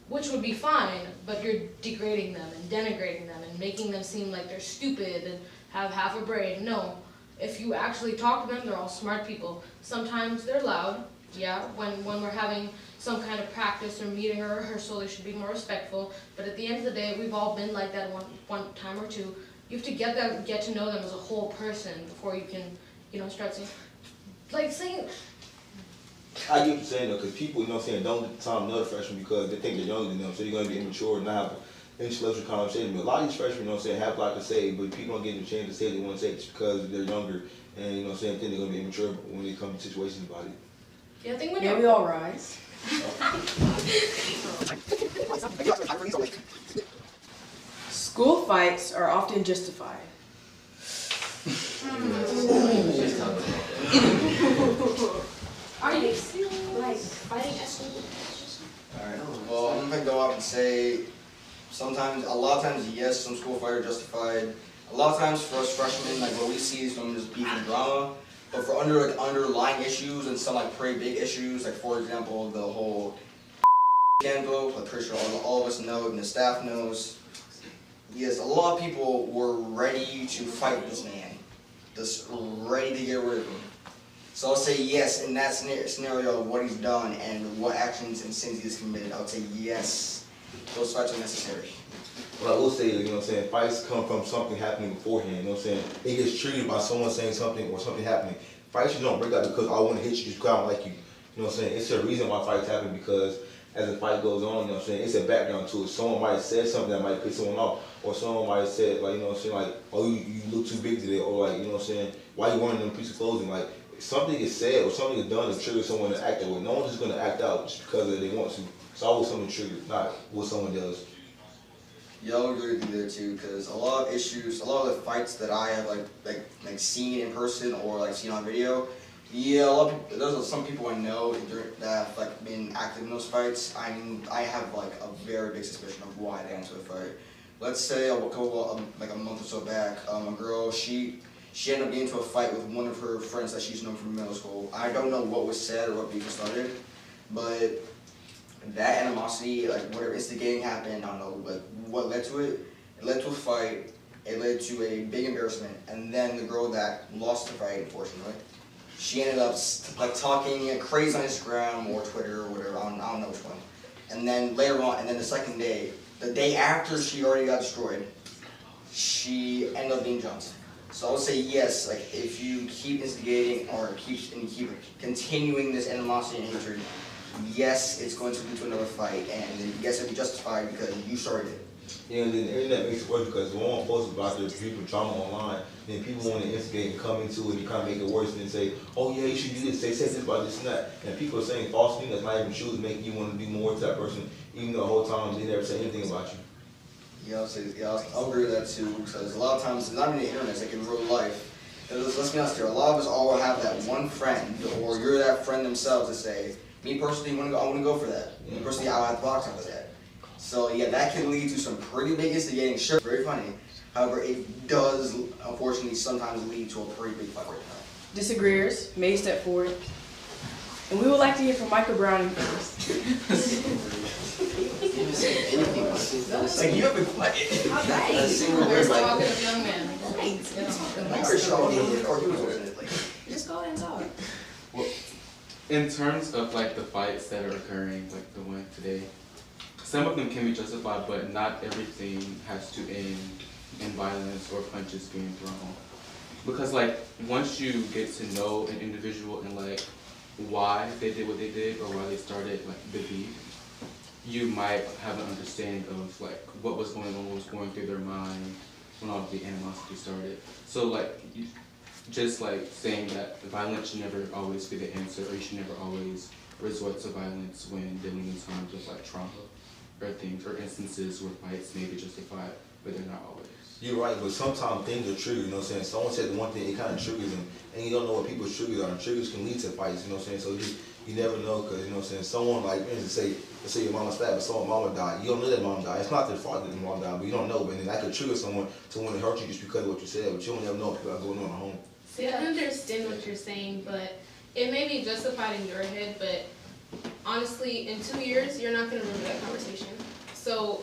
which would be fine, but you're degrading them and denigrating them and making them seem like they're stupid and have half a brain. No. If you actually talk to them, they're all smart people. Sometimes they're loud, yeah, when we're having some kind of practice or meeting or rehearsal, they should be more respectful. But at the end of the day, we've all been like that one time or two. You have to get to know them as a whole person before you can, start saying. I get what you're saying though, because people, don't time another freshman because they think they're younger than them, so you're going to be immature and not have intellectual conversation. But a lot of these freshmen, have a lot to say, but people don't get the chance to say they want to say it because they're younger and, think they're going to be immature when they come to situations about it. Yeah, I think when we all rise. School fights are often justified. Are you feeling like fighting at school? Alright, well, I'm gonna go out and say, a lot of times, yes, some school fights are justified. A lot of times for us freshmen, like what we see is from just beef and drama. But for underlying issues and some pretty big issues, like for example, the whole scandal, I'm pretty sure all of us know and the staff knows. Yes, a lot of people were ready to fight this man, just ready to get rid of him. So I'll say yes, in that scenario of what he's done and what actions and sins he's committed, I would say yes, those fights are necessary. What I will say is, fights come from something happening beforehand, It gets triggered by someone saying something or something happening. Fights just don't break out because I want to hit you just because I don't like you. It's a reason why fights happen because as the fight goes on, it's a background to it. Someone might have said something that might piss someone off, or someone might have said, oh, you look too big today, or why you wearing them piece of clothing, something is said or something is done to trigger someone to act that way. No one's just going to act out just because they want to. It's always something triggered, not what someone does. Yeah, I'll agree with you there too, because a lot of the fights that I have like seen in person or seen on video, yeah, a lot of people, there's some people I know that have been active in those fights. I have a very big suspicion of why they got into a fight. Let's say a month or so back, a girl, she ended up getting into a fight with one of her friends that she's known from middle school. I don't know what was said or what beef started, but that animosity, whatever instigating happened, I don't know, what led to it. It led to a fight. It led to a big embarrassment, and then the girl that lost the fight, unfortunately, she ended up like talking crazy on Instagram or Twitter or whatever. I don't know which one. And then later on, and then the second day, the day after she already got destroyed, she ended up being jumped. So I would say yes, like if you keep instigating or keep continuing this animosity and hatred, yes, it's going to lead to another fight, and yes, it'll be justified because you started it. Yeah, and then the internet makes it worse because when one posts about the people trauma online, then people want to instigate and come into it and kind of make it worse and then say, oh yeah, you should do this, they said this about this and that. And people are saying false things that's not even true to make you want to do more to that person, even though the whole time they never say anything about you. Yeah, I'll agree with that too, because a lot of times, not even the internet, it's like in real life. Let's be honest here, a lot of us all have that one friend, or you're that friend themselves to say, me personally, I want to go for that. Me personally, I'll have to box out for that. So yeah, that can lead to some pretty big instigating. Sure, very funny. However, it does unfortunately sometimes lead to a pretty big fight right now. Disagreeers may step forward, and we would like to hear from Michael Browning first. Like you have been quiet. All right. We're talking young man. Just go ahead and talk. Well, in terms of like the fights that are occurring, like the one today, some of them can be justified, but not everything has to end in violence or punches being thrown. Because like once you get to know an individual and like why they did what they did or why they started like the beef, you might have an understanding of like what was going on, what was going through their mind when all of the animosity started. So like just like saying that violence should never always be the answer, or you should never always resort to violence when dealing in times with like trauma or things or instances where fights may be justified, but they're not always. You're right, but sometimes things are triggered, you know what I'm saying? Someone said one thing, it kind of triggers them, and you don't know what people's triggers are, and triggers can lead to fights, you know what I'm saying? So you never know, because, you know what I'm saying, someone like, for instance, let's say your mama's fat, but someone's mama died, you don't know that mom died, it's not their fault that the mom died, but you don't know, but then that could trigger someone to want to hurt you just because of what you said, but you don't ever know what's going on at home. See, I understand what you're saying, but it may be justified in your head, but honestly, in 2 years, you're not going to remember that conversation. So,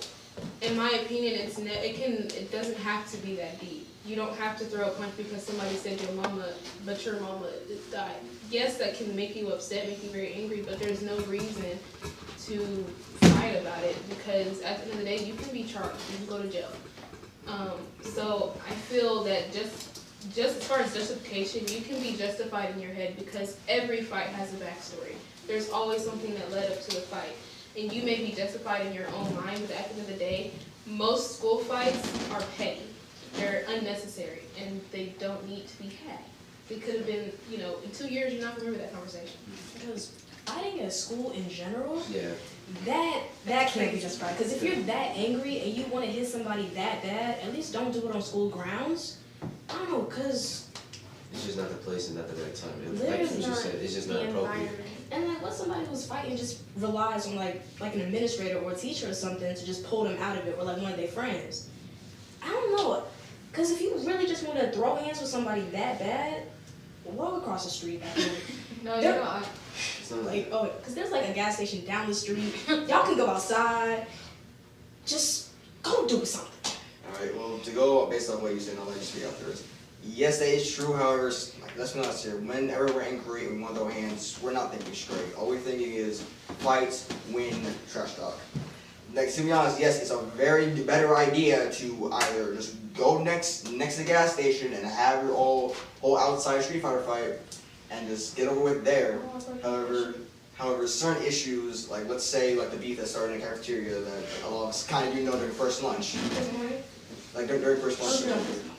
in my opinion, it doesn't have to be that deep. You don't have to throw a punch because somebody said your mama, but your mama died. Yes, that can make you upset, make you very angry, but there's no reason to fight about it because at the end of the day, you can be charged, you can go to jail. So I feel that just as far as justification, you can be justified in your head because every fight has a backstory. There's always something that led up to the fight. And you may be justified in your own mind, but at the end of the day, most school fights are petty. They're unnecessary, and they don't need to be had. They could have been, in 2 years, you're not going to remember that conversation. Because fighting at school in general, Yeah. that can't be justified. Because if you're that angry and you want to hit somebody that bad, at least don't do it on school grounds. I don't know, because... It's just not the place and not the right time. And Literally like you just said, it's just not appropriate. And like, what somebody who's fighting just relies on like an administrator or a teacher or something to just pull them out of it, or like one of their friends. I don't know, cause if you really just want to throw hands with somebody that bad, walk across the street. No, you're not. Like, cause there's like a gas station down the street. Y'all can go outside. Just go do something. All right. Well, to go based on what you said, I'll let you speak afterwards. Yes, that is true. However, let's be honest here. Whenever we're angry and we want to throw hands, we're not thinking straight. All we're thinking is fight, win, trash talk. Like, to be honest, yes, it's a very better idea to either just go next to the gas station and have your whole outside Street Fighter fight and just get over with there. However, certain issues, like let's say like the beef that started in the cafeteria that a lot of us kind of do know during first lunch. Like during first lunch.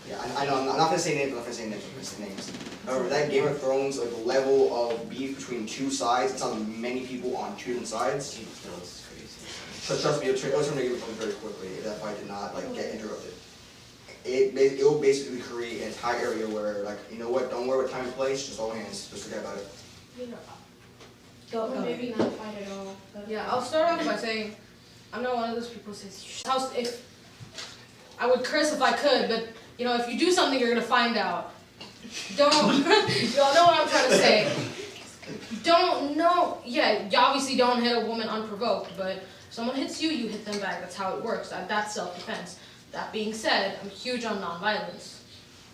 Yeah, I know. I'm not gonna say names. I'm not gonna say names. I'm gonna say names. However, that Game of Thrones like level of beef between two sides. It's on many people on two different sides. So trust me, it was going to Game of Thrones very quickly if that fight did not like get interrupted. It will basically create an entire area where like you know what? Don't worry about time and place. Just all hands. Just forget about it. Or maybe not fight at all. Yeah, I'll start off by saying I'm not one of those people who says if I would curse if I could, but if you do something, you're gonna find out. Y'all know what I'm trying to say. Yeah, you obviously don't hit a woman unprovoked, but if someone hits you, you hit them back. That's how it works. That's self-defense. That being said, I'm huge on nonviolence.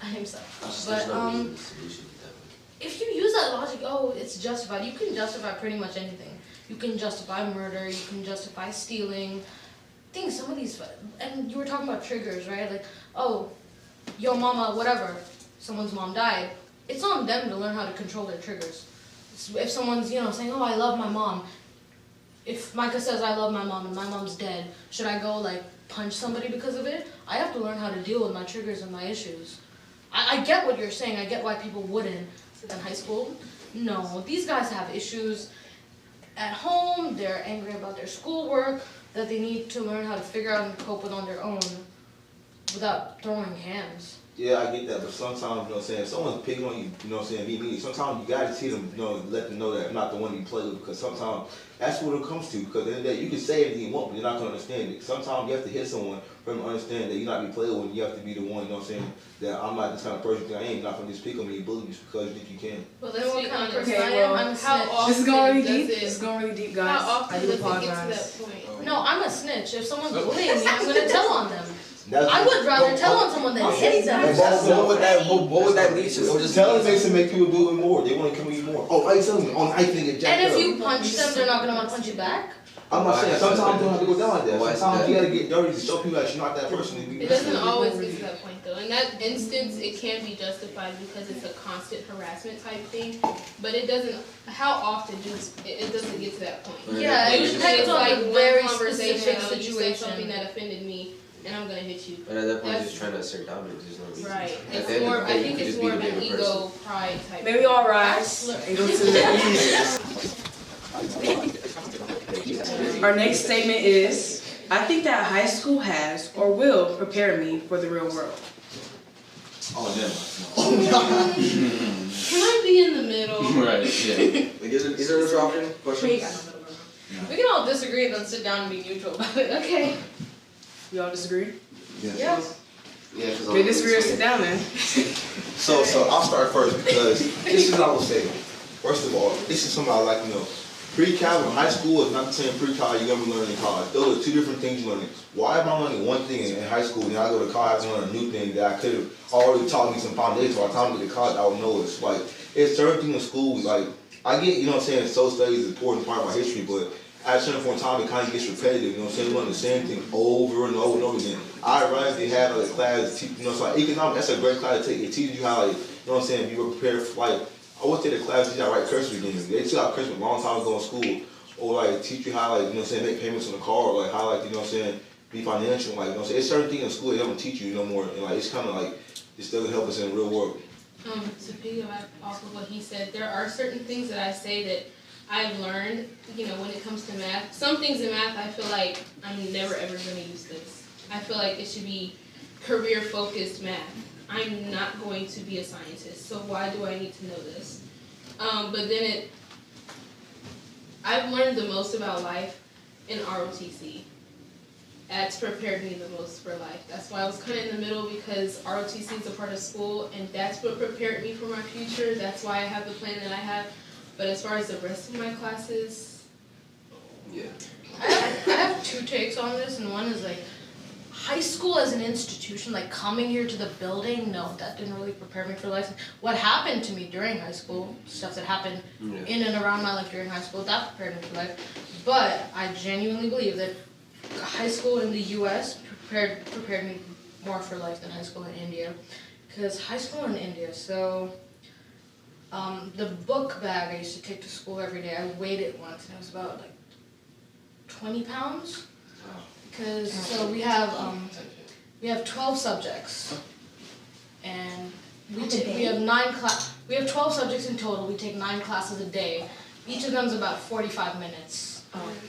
I am so. There's no reason to solution to that. if you use that logic, oh, it's justified. You can justify pretty much anything. You can justify murder. You can justify stealing. I think some of these, and you were talking about triggers, right? Like, oh, your mama, whatever, someone's mom died. It's on them to learn how to control their triggers. If someone's, saying, oh, I love my mom. If Micah says I love my mom and my mom's dead, should I go like punch somebody because of it? I have to learn how to deal with my triggers and my issues. I get what you're saying. I get why people wouldn't in high school. No, these guys have issues at home. They're angry about their schoolwork that they need to learn how to figure out and cope with on their own without throwing hands. Yeah, I get that, but sometimes, if someone's picking on you, me, sometimes you gotta see them, let them know that I'm not the one you play with, because sometimes that's what it comes to, because at the end of the day, you can say anything you want, but you're not gonna understand it. Sometimes you have to hit someone for them to understand that you're not be played with, and you have to be the one, that I'm not this kind of person that I am. You're not gonna just pick on me and bully me just because you think you can. Well, let's What be kind of honest. person I am? I'm a snitch. This is going really deep. This is going really deep, guys. How often I do does it get apologize. to that point? No, I'm a snitch. If someone's bullying me, I'm gonna tell on them. That's I would rather tell on someone than hit them. What would that lead to? It would just telling makes it make people do it more. They want to come at you more. Oh, I tell them, I think it jacked And if up. you punch them, they're not gonna want to punch you back. I'm not saying, sometimes you don't have to go down like that. Why is Sometimes that? you gotta get dirty to show people that you're not that person. It doesn't always get to that point though. In that instance, it can be justified because it's a constant harassment type thing, but it doesn't. How often does it doesn't get to that point? Yeah, it Usually depends it's on like the one very conversation, specific you said situation. something that offended me, and I'm gonna hit you. But at that point, you're That's- just trying to assert dominance. There's no reason. Right. At It's the end more. of the I day, think you could it's just more be of a an different person. ego pride type. Maybe all rise and go to the Our next statement is, I think that high school has or will prepare me for the real world. Oh, never mind. Can I be in the middle? Right, yeah. Is there another option? Question? We can all disagree and then sit down and be neutral about it. Okay. You all disagree? Yeah. Yeah, because Okay, disagree or sit down then. So I'll start first because this is what I will say. First of all, this is something I like to know. Pre-cal and high school is not the same pre-cal you're going to be learning in college. Those are two different things you're learning. Why am I learning one thing in high school and then I go to college and learn a new thing that I could have already taught me some foundation, so by the time I get to college I would know it. Like, it's certain things in school, like, I get, social studies is an important part of my history, but at a certain point in time it kind of gets repetitive, we learn the same thing over and over and over again. I ironically had a class, so like economics, that's a great class to take. It teaches you how, be prepared for, like, I would take the class teach you how to write cursive again. They teach you how to cursive a long time ago in school. Or like teach you how make payments on the car, or like how be financial, it's certain things in school they don't teach you no more, and like it's kinda like this doesn't help us in the real world. To piggyback off of what he said, there are certain things that I say that I've learned, when it comes to math. Some things in math I feel like I'm never ever gonna use this. I feel like it should be career focused math. I'm not going to be a scientist, so why do I need to know this? But then I've learned the most about life in ROTC. That's prepared me the most for life. That's why I was kind of in the middle, because ROTC is a part of school, and that's what prepared me for my future. That's why I have the plan that I have. But as far as the rest of my classes, Yeah. I have two takes on this, and one is like, high school as an institution, like coming here to the building, no, that didn't really prepare me for life. What happened to me during high school, stuff that happened in and around my life during high school, that prepared me for life. But I genuinely believe that high school in the US prepared me more for life than high school in India. Because high school in India, so the book bag I used to take to school every day, I weighed it once and it was about like 20 pounds. Because so we have 12 subjects, and we have 12 subjects in total. We take 9 classes a day. Each of them is about 45 minutes.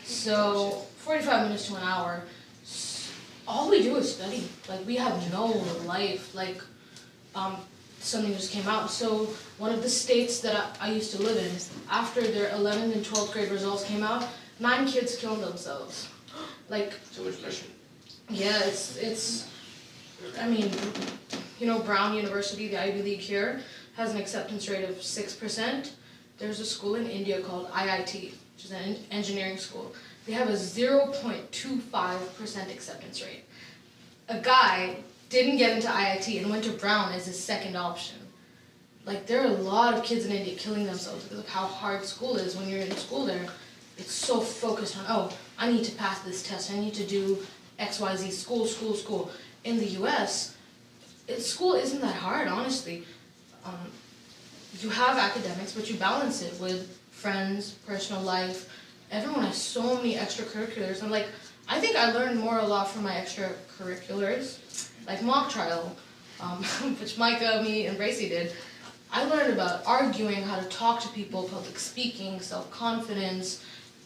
So 45 minutes to an hour. All we do is study. Like, we have no life. Like, something just came out. So one of the states that I used to live in, after their 11th and 12th grade results came out, 9 kids killed themselves. Like, So much pressure. yeah, it's, I mean, Brown University, the Ivy League here, has an acceptance rate of 6%. There's a school in India called IIT, which is an engineering school. They have a 0.25% acceptance rate. A guy didn't get into IIT and went to Brown as his second option. like there are a lot of kids in India killing themselves because of how hard school is. When you're in school there, it's so focused on, oh, I need to pass this test, I need to do XYZ, school. In the US, school isn't that hard, honestly. You have academics, but you balance it with friends, personal life. Everyone has so many extracurriculars. And like, I think I learned more a lot from my extracurriculars, like mock trial, which Micah, me, and Bracy did. I learned about arguing, how to talk to people, public speaking, self-confidence,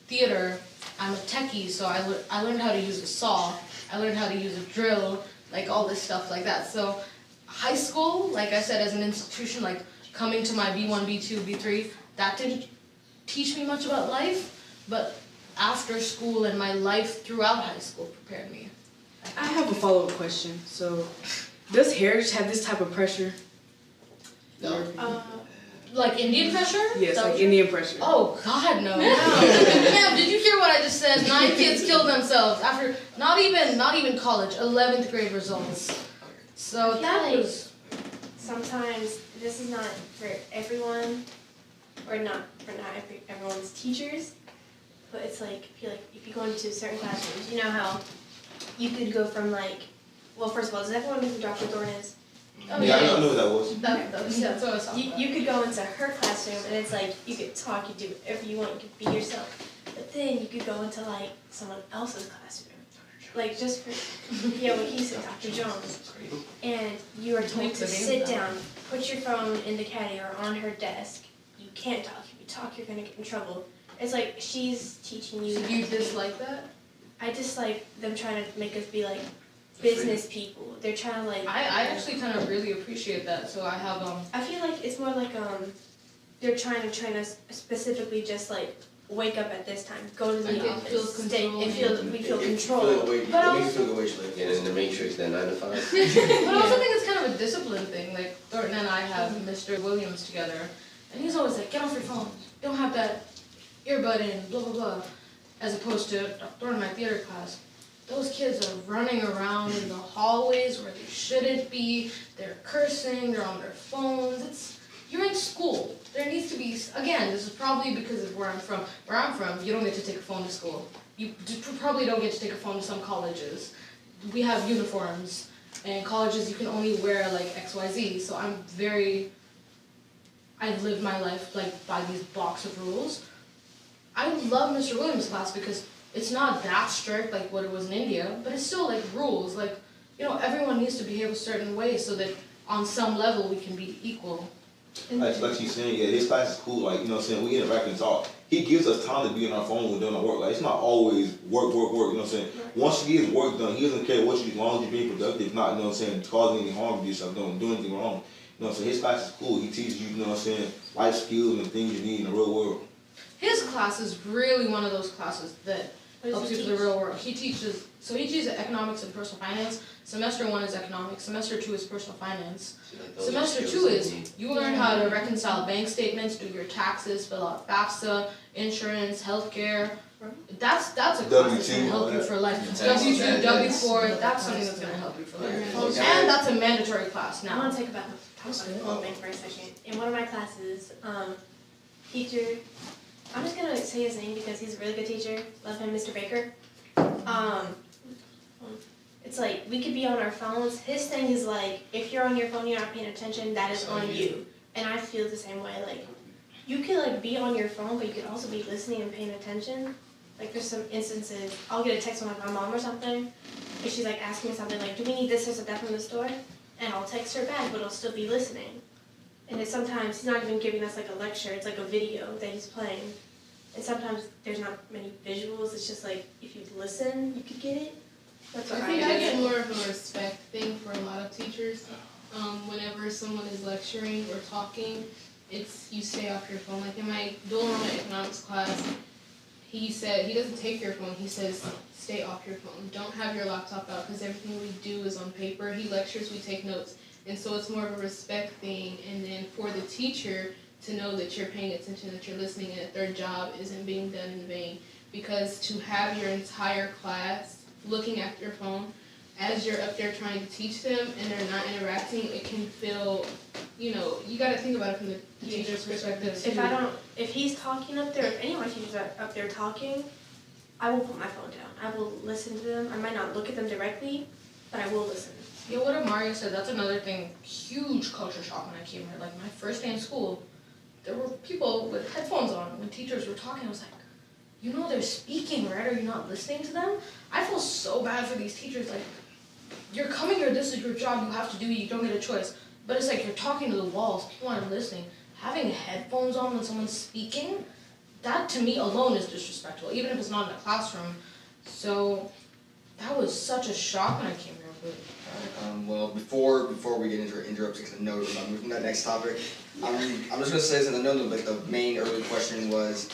theater. I'm a techie, so I learned how to use a saw. I learned how to use a drill, like all this stuff like that. So high school, like I said, as an institution, like coming to my B1, B2, B3, that didn't teach me much about life, but after school and my life throughout high school prepared me. I have a follow-up question. So, does Heritage have this type of pressure? No. Like Indian pressure? Yes, like Indian pressure. Oh God, no. Ma'am, did you hear what I just said? 9 kids killed themselves after not even college, 11th grade results. So that was. Sometimes this is not for everyone, or not for everyone's teachers, but it's like I feel like if you go into certain classrooms, you know how you could go from like, well, first of all, does everyone know who Dr. Thorne is? Oh, Yeah, I know what that was. That's what I was talking about. You could go into her classroom and it's like you could talk, you do whatever you want, you could be yourself. But then you could go into like someone else's classroom, like just for what he said, Dr. Jones, and you are told to sit down, put your phone in the caddy or on her desk. You can't talk. If you talk, you're gonna get in trouble. It's like she's teaching you. So you dislike that? I dislike them trying to make us be like business people. They're trying to like. I actually kind of really appreciate that. So I have I feel like it's more like they're trying to train us specifically just like wake up at this time, go to the Like office, it feels controlled. we feel controlled. But also, feel the wage like And in the Matrix, that 9 to 5. But I also think it's kind of a discipline thing. Like Thornton and I have Mr. Williams together, and he's always like, "Get off your phone. Don't have that earbud in. Blah blah blah." As opposed to Thornton, my theater class, those kids are running around in the hallways where they shouldn't be. They're cursing. They're on their phones. You're in school. There needs to be, again, this is probably because of where I'm from. Where I'm from, you don't get to take a phone to school. You probably don't get to take a phone to some colleges. We have uniforms, and colleges you can only wear like XYZ. So I've lived my life like by these box of rules. I love Mr. Williams' class because it's not that strict like what it was in India, but it's still like rules. Like, everyone needs to behave a certain way so that on some level we can be equal. Like she's saying, yeah, his class is cool. Like, we interact and talk. He gives us time to be on our phone when doing our work. Like, it's not always work, you know what I'm saying? Once he gets work done, he doesn't care as long as you're being productive, not, causing any harm to yourself, doing anything wrong. His class is cool. He teaches you, life skills and things you need in the real world. His class is really one of those classes that helps you for the real world. He teaches economics and personal finance. Semester 1 is economics. Semester 2 is personal finance. Semester 2 is you learn how to reconcile bank statements, do your taxes, fill out FAFSA, insurance, healthcare. That's a class that's going to help you for life. W2, W4, that's something that's going to help you for life. And that's a mandatory class now. I want to talk about the phone thing for a second. In one of my classes, teacher, I'm just going to say his name because he's a really good teacher. Love him, Mr. Baker. It's like we could be on our phones. His thing is like, if you're on your phone, you're not paying attention, that is on you. And I feel the same way. Like, you could like be on your phone, but you could also be listening and paying attention. Like, there's some instances, I'll get a text from like my mom or something, and she's like asking me something like, do we need this or that from the store? And I'll text her back, but I'll still be listening. And it's sometimes he's not even giving us like a lecture, it's like a video that he's playing. And sometimes there's not many visuals, it's just like, if you listen, you could get it. That's what I think I get more of a respect thing for a lot of teachers. Whenever someone is lecturing or talking, it's you stay off your phone. Like in my dual enrollment economics class, he said he doesn't take your phone. He says stay off your phone. Don't have your laptop out because everything we do is on paper. He lectures, we take notes, and so it's more of a respect thing. And then for the teacher to know that you're paying attention, that you're listening, and that their job isn't being done in vain. Because to have your entire class looking at your phone, as you're up there trying to teach them and they're not interacting, it can feel, you gotta think about it from the teacher's perspective. If he's talking up there, if any of my teachers are up there talking, I will put my phone down. I will listen to them. I might not look at them directly, but I will listen. Yeah, what Mario said, that's another thing, huge culture shock when I came here. Like my first day in school, there were people with headphones on. When teachers were talking, I was like, they're speaking, right? Are you not listening to them? I feel so bad for these teachers. Like, you're coming here, this is your job, you have to do it, you don't get a choice. But it's like you're talking to the walls, people aren't listening. Having headphones on when someone's speaking, that to me alone is disrespectful, even if it's not in a classroom. So that was such a shock when I came here. Well, before we get into interrupting, because I know we're moving to that next topic, I'm just gonna say, since I know the main early question was,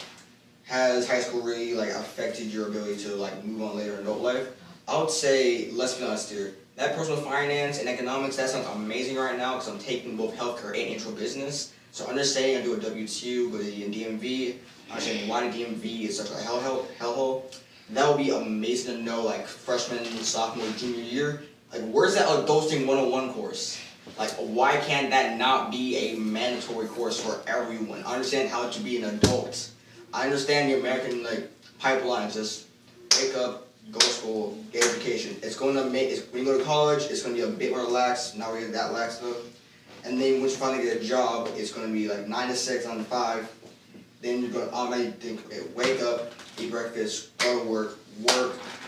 has high school really affected your ability to move on later in adult life? I would say, let's be honest here, that personal finance and economics, that sounds amazing right now because I'm taking both healthcare and intro business. So understanding I do a W2 with a DMV, understanding why the DMV is such a hellhole, that would be amazing to know freshman, sophomore, junior year. Where's that adulting 101 course? Why can't that not be a mandatory course for everyone? I understand how to be an adult. I understand the American pipeline is just wake up, go to school, get education. It's going to when you go to college, it's going to be a bit more relaxed. Not really that lax though. And then once you finally get a job, it's going to be 9 to 6, 9 to 5. Then you're going to automatically think, okay, wake up, eat breakfast, go to work,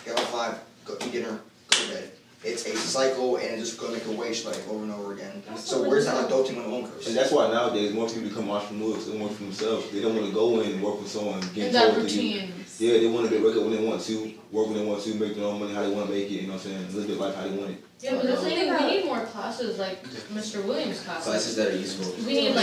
get off 5, go eat dinner, go to bed. It's a cycle, and it's just going to make a wage slave over and over again. So where's that adulting 101 course? And that's why nowadays more people become entrepreneurs. They work for themselves. They don't want to go in and work with someone. And that routine. Yeah, they want to wake up when they want to, work when they want to, make their own money how they want to make it. You know what I'm saying? Live their life how they want it. Yeah, but the thing is, we need more classes like Mr. Williams' classes. Classes that are useful. We need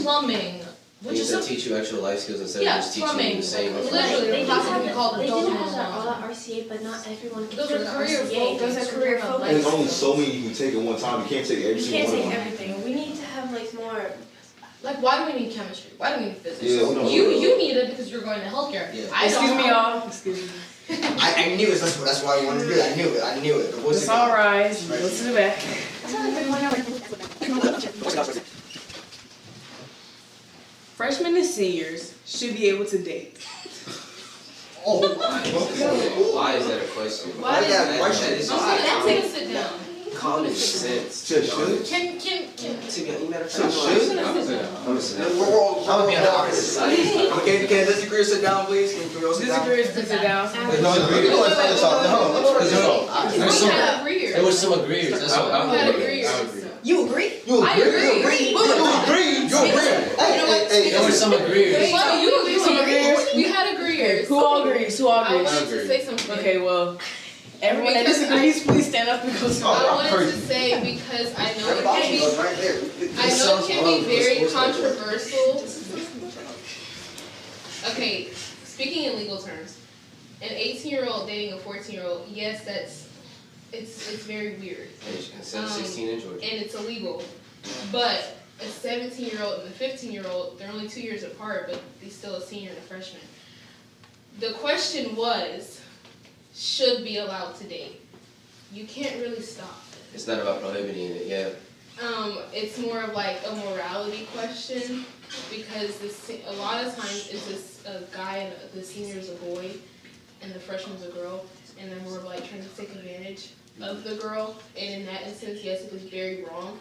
plumbing. Which is to teach you actual life skills instead of just teaching you the same. Literally, they classes can be called do adult have that all at RCA, but not everyone can Those do are the career RCA. Those are career focused. And there's only so many you can take at one time. You can't take every You single can't one take of them. everything. We need to have more. why do we need chemistry? Why do we need physics? Yeah, we don't You need it because you're going to healthcare. Yeah. Excuse me, y'all. Excuse me. I knew it. That's why I wanted to do it. I knew it. Let's all rise. Go to the back. Freshmen and seniors should be able to date. Oh my. Why is that a question? Why is that a question? That is I'm going to sit down. common sense. Just should. Can You matter of So fact, should. I'm gonna sit down. I'm gonna be on the opposite side. Can a disagreeer sit down, please? Can we all sit down? Disagreeers to sit down. There's no agreement. There was some agreeers. agreeers. That's what We had agreeers. You agree? I agree. There were some agreeers. Well, you agree. Some agreeers. We had agreeers. Who all agrees? Who all I agrees? wanted to say something. Okay, well, everyone that disagrees, please stand up and go to I wanted to say because I know it can be, Right there. I know it can be very controversial. Okay, speaking in legal terms, an 18-year-old dating a 14-year-old, yes, it's very weird. Instead of 16 in Georgia. And it's illegal. But a 17-year-old and a 15-year-old, they're only 2 years apart, but he's still a senior and a freshman. The question was, should be allowed to date. You can't really stop it. It's not about prohibiting it, yeah. It's more of like a morality question because a lot of times it's a guy and the senior is a boy and the freshman's a girl, and they're more of like trying to take advantage of the girl. And in that instance, yes, it was very wrong.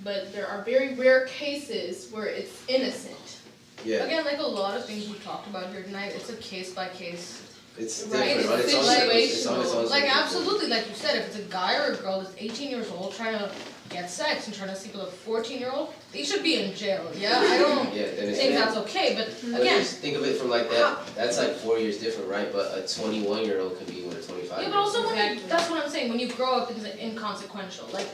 But there are very rare cases where it's innocent. Yeah. Again, like a lot of things we've talked about here tonight, it's a case by case. It's Right, different, right? it's situational. Like absolutely, like you said, if it's a guy or a girl that's 18 years old trying to get sex and trying to sleep with a 14-year-old, they should be in jail. Yeah, I don't Yeah, then it's think that's okay. But again, just think of it from like that. That's like 4 years different, right? But a 21-year-old could be with a 25-year-old. yeah, but also when you, that's what I'm saying. When you grow up, it's inconsequential. Like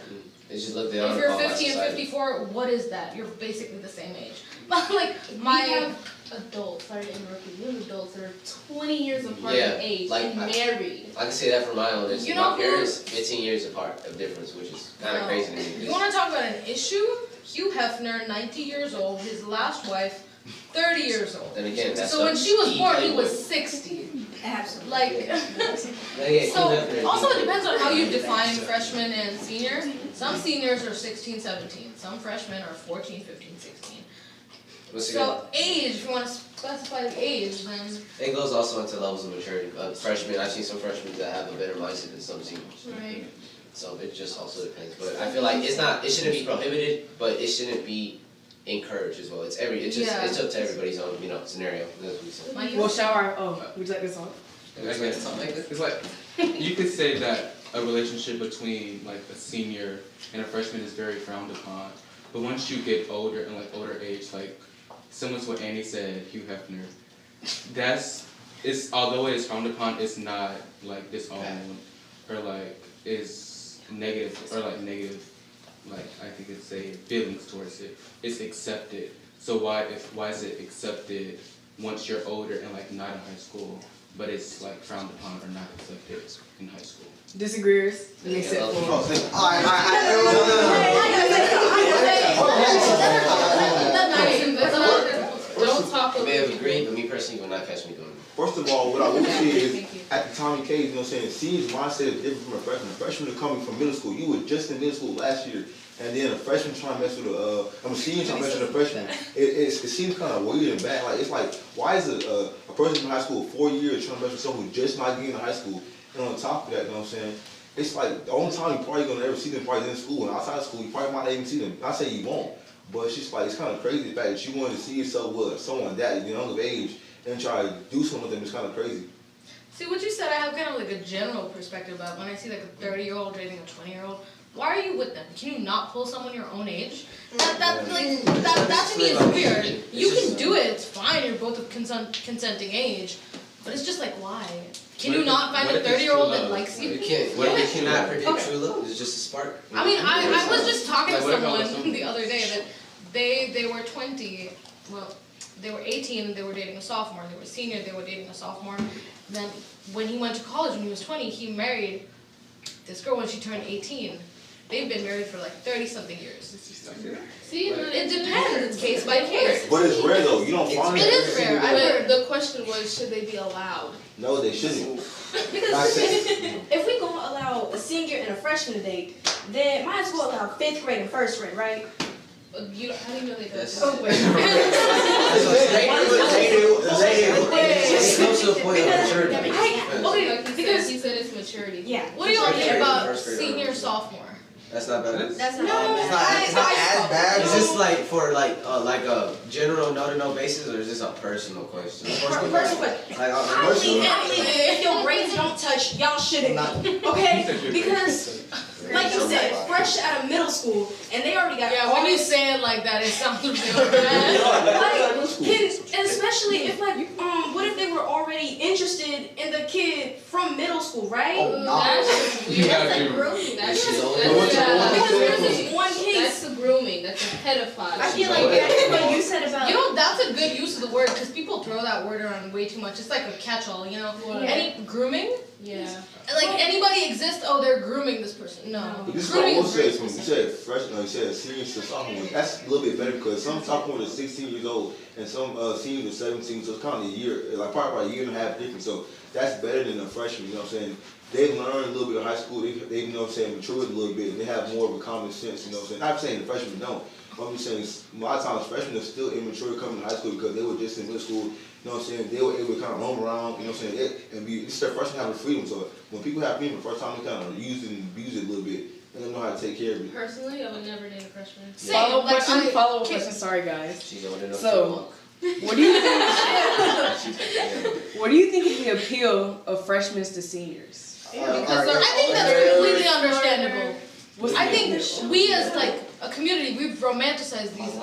It's just looked down if you're upon by 50 and society. 54, what is that? You're basically the same age. But like We my have adults, sorry to interrupt you, we have adults that are 20 years apart Yeah, in age like and married. I can say that from my own. You know My who- parents, 15 years apart of difference, which is kind of crazy to me. You want to talk about an issue? Hugh Hefner, 90 years old, his last wife, 30 years old. Then again, that's So when she was key born, he playboy. was 60. Absolutely. Like, Yeah, so Hugh Hefner, also it depends on how you define freshman and senior. Some seniors are 16, 17. Some freshmen are 14, 15, 16. Once again, So age, if you want to specify the age, then it goes also into levels of maturity. Freshmen, I've seen some freshmen that have a better mindset than some seniors. right. So it just also depends. But I feel like it shouldn't be prohibited, but it shouldn't be encouraged as well. It's up to everybody's own, scenario. That's what we said. Mikey? Well, shower. Oh, would you like this on? It's like, you could say that a relationship between like a senior and a freshman is very frowned upon. But once you get older and like older age, like similar to what Annie said, Hugh Hefner, although it is frowned upon, it's not like disowned or like is negative or like negative, like I think it's say feelings towards it. It's accepted. So why is it accepted once you're older and like not in high school, but it's like frowned upon or not accepted in high school? Disagreeers? Let me sit for. Don't talk I may have over agreed, but me personally, you will not catch me doing it. First of all, what I will say is, at the time you came, seniors' mindset is different from a freshman. A freshman is coming from middle school. You were just in middle school last year, and then a freshman trying to mess with a senior trying to mess with a freshman. It seems kind of weird and bad. Like, it's like, why is a person from high school 4 years trying to mess with someone who's just not getting to high school? And on top of that, it's like the only time you're probably gonna ever see them probably in school, and outside of school you probably might not even see them. Not say you won't, but it's just like it's kind of crazy the fact that you wanted to see yourself with someone that young of age and try to do something with them. It's kind of crazy. See, what you said, I have kind of like a general perspective about when I see like a 30-year-old dating a 20-year-old. Why are you with them? Can you not pull someone your own age? That to me is weird. You can do it, it's fine, you're both of consenting age, but it's just like, why? Can you not find a 30-year-old that likes you? You can't. What if you cannot predict true love? It's just a spark. I mean, I was just talking to Like, what about someone the other day that they were 20, well, they were 18 and they were dating a sophomore. They were senior, they were dating a sophomore. Then when he went to college when he was 20, he married this girl when she turned 18. They've been married for like 30-something years. See, it depends. It's case by case. But it's rare though. You don't find It is rare. I heard. The question was, should they be allowed? No, they shouldn't. Because if we gonna allow a senior and a freshman to date, then might as well allow 5th grade and 1st grade, right? How do you know they don't? Oh, wait. It comes to a point of maturity. Like he said it's maturity. Yeah. What do you all think about First grade, senior, sophomore? That's not bad. That's It's not as bad. Is this like for like a general no-to-no basis, or is this a personal question? Personal question. Like, I believe if your grades don't touch, y'all shouldn't be. Okay? Because, like you said, fresh out of middle school, and they already got Yeah, all when you this. say it like that, it sounds real bad. Like, kids, and especially if what if they were already interested in the kid from middle school, right? That's You gotta weird. do- Grooming. That's She's just older. Because there's that's this one case. a grooming. That's a pedophile. I feel like that's what you said about. You know, that's a good use of the word because people throw that word around way too much. It's like a catch-all, you know. What? Any grooming? Yeah. Like anybody exists? Oh, they're grooming this person. No. This is what I Grooming will is say. very When you specific. said freshman, you said senior to sophomore. That's a little bit better because some sophomores are 16 years old and some seniors are 17. So it's kind of a year, like probably about a year and a half difference. So that's better than a freshman. You know what I'm saying? They've learned a little bit of high school. They you know what I'm saying, matured a little bit. And they have more of a common sense. You know what I'm saying? Not saying the freshmen don't. But I'm just saying a lot of times freshmen are still immature coming to high school because they were just in middle school. You know what I'm saying? They were able to kind of roam around, you know what I'm saying? It's their first time having freedom. So when people have freedom the first time, they kind of use it and abuse it a little bit. They don't know how to take care of it. Personally, I would never date a freshman. Follow-up Like, question. Follow-up question. Sorry, guys. She's older enough So, what do you think? What do you think is the appeal of freshmen to seniors? I think that's completely understandable. I think we as like a community, we've romanticized these.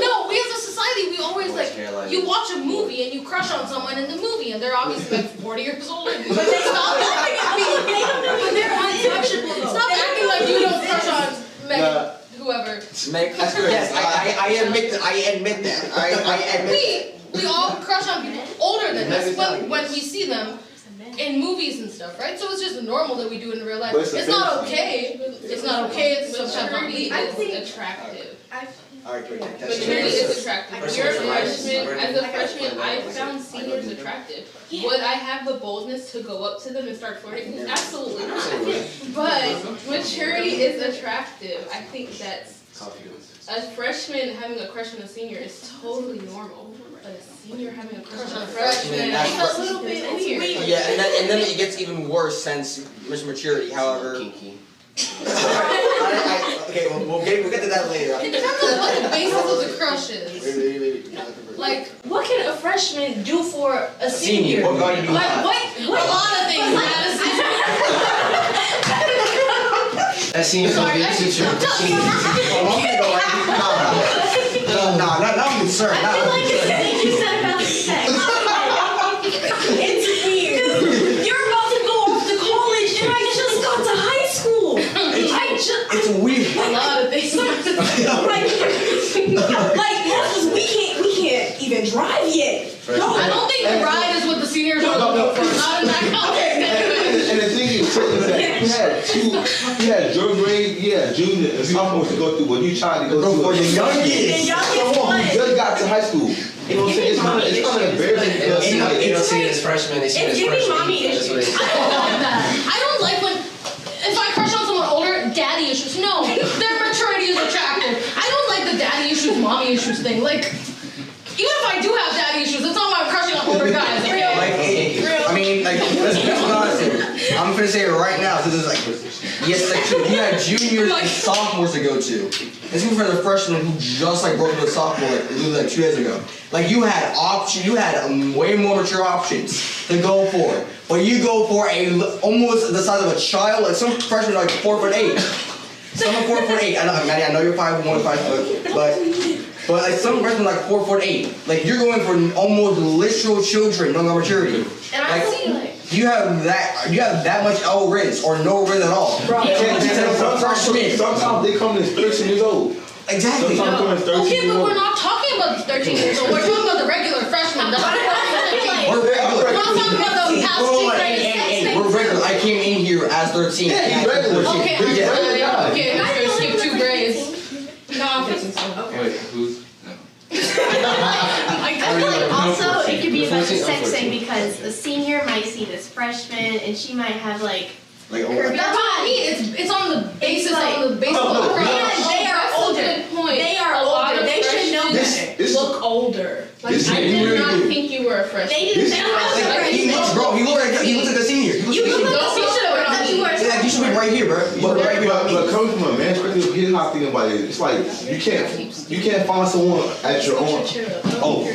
No, we as a society, we always like, you watch a movie and you crush on someone in the movie and they're obviously like 40 years older than you. But they stop acting but they're untouchable though. Stop acting like you don't crush on Megan, whoever. Yes, I admit that. I admit that. We all crush on people older than us when we see them. in movies and stuff, right? So it's just normal that we do it in real life. But it's It's not okay. It's not okay. It's sometimes not Maturity legal. is attractive. Alright, quick. Maturity is attractive. First You're a of all, right. freshman. As a freshman, I found seniors attractive. Would I have the boldness to go up to them and start flirting? Absolutely not. But maturity is attractive. I think that's a freshman having a crush on a senior is totally normal. But a senior having a crush on a freshman, That's it's a little bit weird. Yeah, and then it gets even worse since maturity. However, Kinky. okay, we'll get to that later. It depends on what the basis of the crush is. Wait. Like, What can a freshman do for a senior? What God you do? like what? A lot of things, Madison. That seems so Sorry, good I teacher. should tell you. No, I'm concerned. I feel like it's the thing you said about sex. It's weird. You're about to go off to college and I just got to high school. It's weird. A lot of things. like we can't even drive yet. I don't think the ride is what the seniors are looking for. Not in that context. And the thing is, too, is that you had your grade, junior and sophomores to go through, but you tried to go through. For the youngest. Someone who just got to high school. You know what I'm saying? It's kind of embarrassing because They don't see it as freshmen, they see it as It's giving freshmen. mommy That's what it is. I don't like that. I don't like when, if I crush on someone older, daddy issues. No, their maturity is attractive. I don't like the daddy issues, mommy issues thing. Like, even if I do have daddy issues, it's not why I'm crushing on older guys. Okay? I mean, let's be honest here. I'm gonna say it right now. This is yes, true. You had juniors and sophomores to go to. This is for the freshmen who just broke into sophomore literally 2 days ago. You had way more mature options to go for, but you go for almost the size of a child. Like some freshmen are 4'8". Some are 4'8". Maddie, I know you're 5'1", 5 foot, but some freshmen are 4'8". You're going for almost literal children, no maturity. And I see you have that much L rinse or no rinse at all. Sometimes they come in 13 years old. Exactly. Sometimes they come in 13 Okay, years but old. we're not talking about the 13 years old. We're talking about the regular freshmen. We're not talking about the past We're regular. I came in here as 13. Yeah, he's regular. Okay, He's I'm regular guy. okay, I'm gonna skip 2 grades. No, I'm fixing something. Wait, who's? No. I feel like also it could be a bunch of 14, sex 14. thing because a senior might see this freshman and she might have That's what I mean. It's on the basis of the No, crush. they are That's a older. good point. They are A lot older. of They should know freshmen better. look older. I This- did not think you were a freshman. They didn't think I was a freshman. He looks like a senior. You look like a Don't senior. sit around I thought you me. were a Yeah, you should be right here, bro. But coming from a man's perspective, here's how I think about it. It's like you can't find someone at your own. Oh.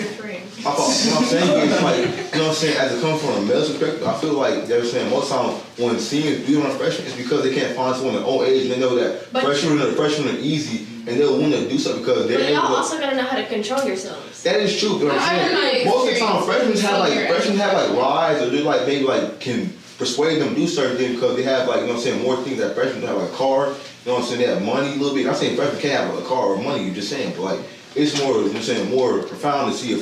You know what I'm saying? It's like, you know what I'm saying, as it comes from a male perspective, I feel like they're saying most times when seniors do on a freshman, it's because they can't find someone their own age and they know that freshmen are easy and they'll want to do something because they're But able y'all to. also gotta know how to control yourselves. That is true, you know what I'm saying? Most of the time freshmen have rides or they maybe can persuade them to do certain things because they have you know what I'm saying, more things that freshmen don't have, a car, you know what I'm saying, they have money a little bit. I'm not saying freshmen can't have a car or money, you're just saying, but it's more, you know what I'm saying, more profound to see a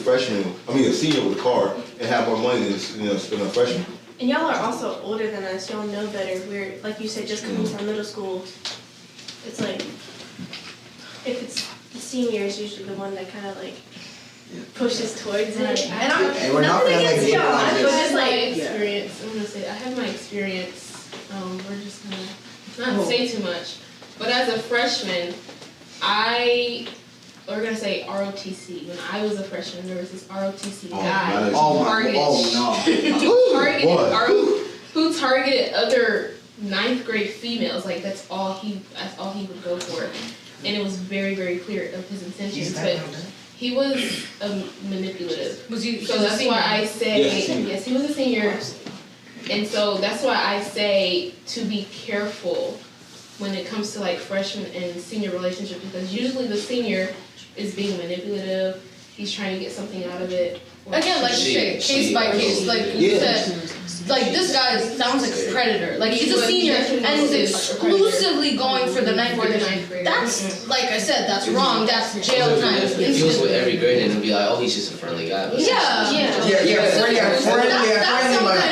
senior with a car and have more money than a freshman. And y'all are also older than us. Y'all know better. We're, like you said, just coming from middle school. It's if it's the senior is usually the one that kind of pushes towards it. And we're not nothing gonna, against y'all, I but had just my experience. I'm gonna say I had my experience. We're just gonna not say too much, but as a freshman, we're gonna say ROTC. When I was a freshman, there was this ROTC guy who targeted other 9th grade females. That's all he would go for, and it was very, very clear of his intentions. But he was manipulative. Was he? So that's why I say Yes, he was a senior, and so that's why I say to be careful when it comes to freshman and senior relationship, because usually the senior is being manipulative. He's trying to get something out of it. Again, like you say, case by case. You said, this guy sounds like a predator. He's a senior and he's exclusively going for the 9th grade. That's, like I said, that's wrong. That's jail time. He was with every grade and it'd be like, oh, he's just a friendly guy. But Yeah. Friendly, but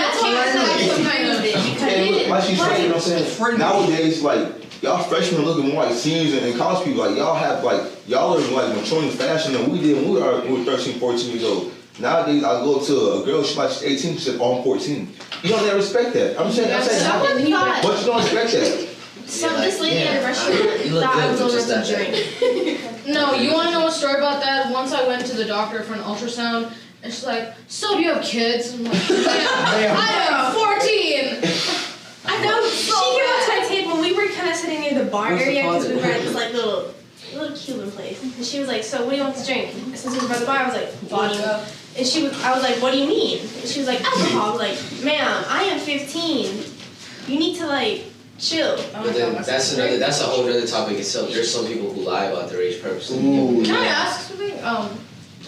like she said, you know what I'm saying? Nowadays, like, y'all freshmen looking more like seniors and college people. Like, y'all have, like, y'all are, like, maturing faster than we did when we were 13, 14 years old. Nowadays, I go to a girl, she's like 18, she said, oh, I'm 14. You don't never respect that. I'm saying, but you don't expect that. So this lady at a restaurant You look thought I good was with old just enough to that. drink. No, you want to know a story about that? Once I went to the doctor for an ultrasound, and she's like, "So do you have kids?" I'm like, "I am 14." I know. She came up to my table. We were kind of sitting near the bar area because we were at this like little Cuban place. And she was like, "So what do you want to drink?" Since we were by the bar, I was like, "Vodka." And I was like, "What do you mean?" And she was like, "Alcohol." I was like, "Ma'am, I am 15. You need to like chill." But then that's a whole other topic itself. There's some people who lie about their age purposely. Can I ask something?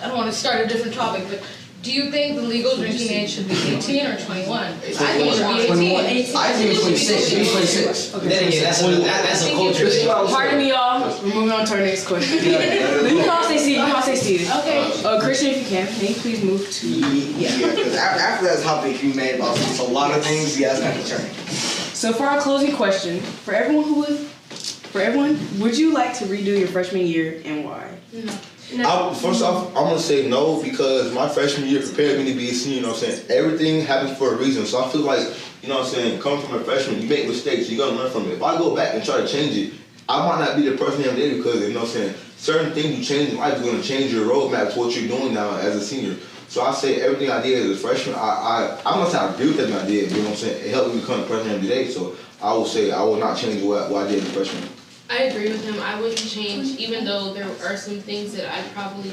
I don't want to start a different topic, but do you think the legal drinking age should be 18 or 21? I think it should be 18. I think 26. Should be 26. Then again, that's a culture thing. Pardon me, y'all. We're moving on to our next question. You can all say Steve. You can all say Steve. Okay. Christian, if you can you please move to Because after that topic you made about a lot of things, yeah, that's not concerning. So for our closing question, for everyone, would you like to redo your freshman year and why? First off, I'm gonna say no because my freshman year prepared me to be a senior, you know what I'm saying? Everything happens for a reason. So I feel like, you know what I'm saying, coming from a freshman, you make mistakes, you gotta learn from it. If I go back and try to change it, I might not be the person I am today because, you know what I'm saying, certain things you change in life is gonna change your roadmap to what you're doing now as a senior. So I say everything I did as a freshman, I'm not saying I agree with everything I did, you know what I'm saying? It helped me become the person I am today, so I will say I will not change what I did as a freshman. I agree with him. I wouldn't change, even though there are some things that I probably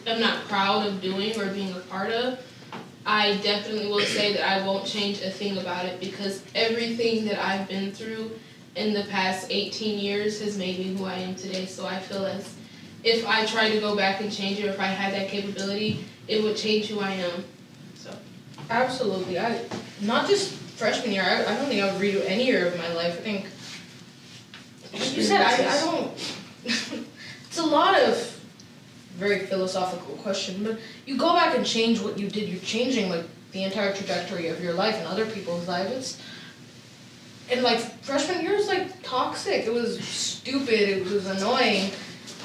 I'm not proud of doing or being a part of. I definitely will say that I won't change a thing about it because everything that I've been through in the past 18 years has made me who I am today. So I feel as if I tried to go back and change it, or if I had that capability, it would change who I am. So. Absolutely. Not just freshman year. I don't think I would redo any year of my life. I think, like you said, I don't. It's a lot of very philosophical question, but you go back and change what you did. You're changing like the entire trajectory of your life and other people's lives. And like freshman year was like toxic. It was stupid. It was annoying.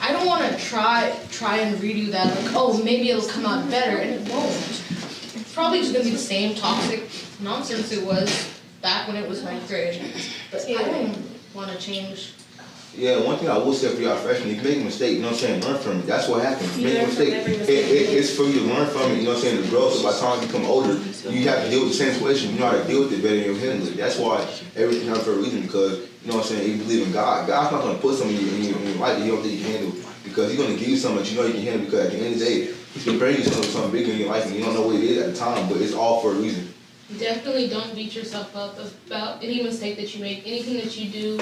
I don't want to try and redo that. Like, oh, maybe it'll come out better, and it won't. It's probably just gonna be the same toxic nonsense it was back when it was ninth grade. But I don't want to change. Yeah, one thing I will say for y'all freshmen, if you make a mistake, you know what I'm saying, learn from it. That's what happens. You make a mistake, it's for you to learn from it, you know what I'm saying, to grow. So by the time you become older, you have to deal with the same situation. You know how to deal with it better than you'll handle it. That's why everything happens for a reason, because, you know what I'm saying, you believe in God. God's not going to put something in your life that you don't think you can handle, because he's going to give you something that you know you can handle, because at the end of the day, he's going to bring you something bigger in your life, and you don't know what it is at the time, but it's all for a reason. Definitely don't beat yourself up about any mistake that you make, anything that you do.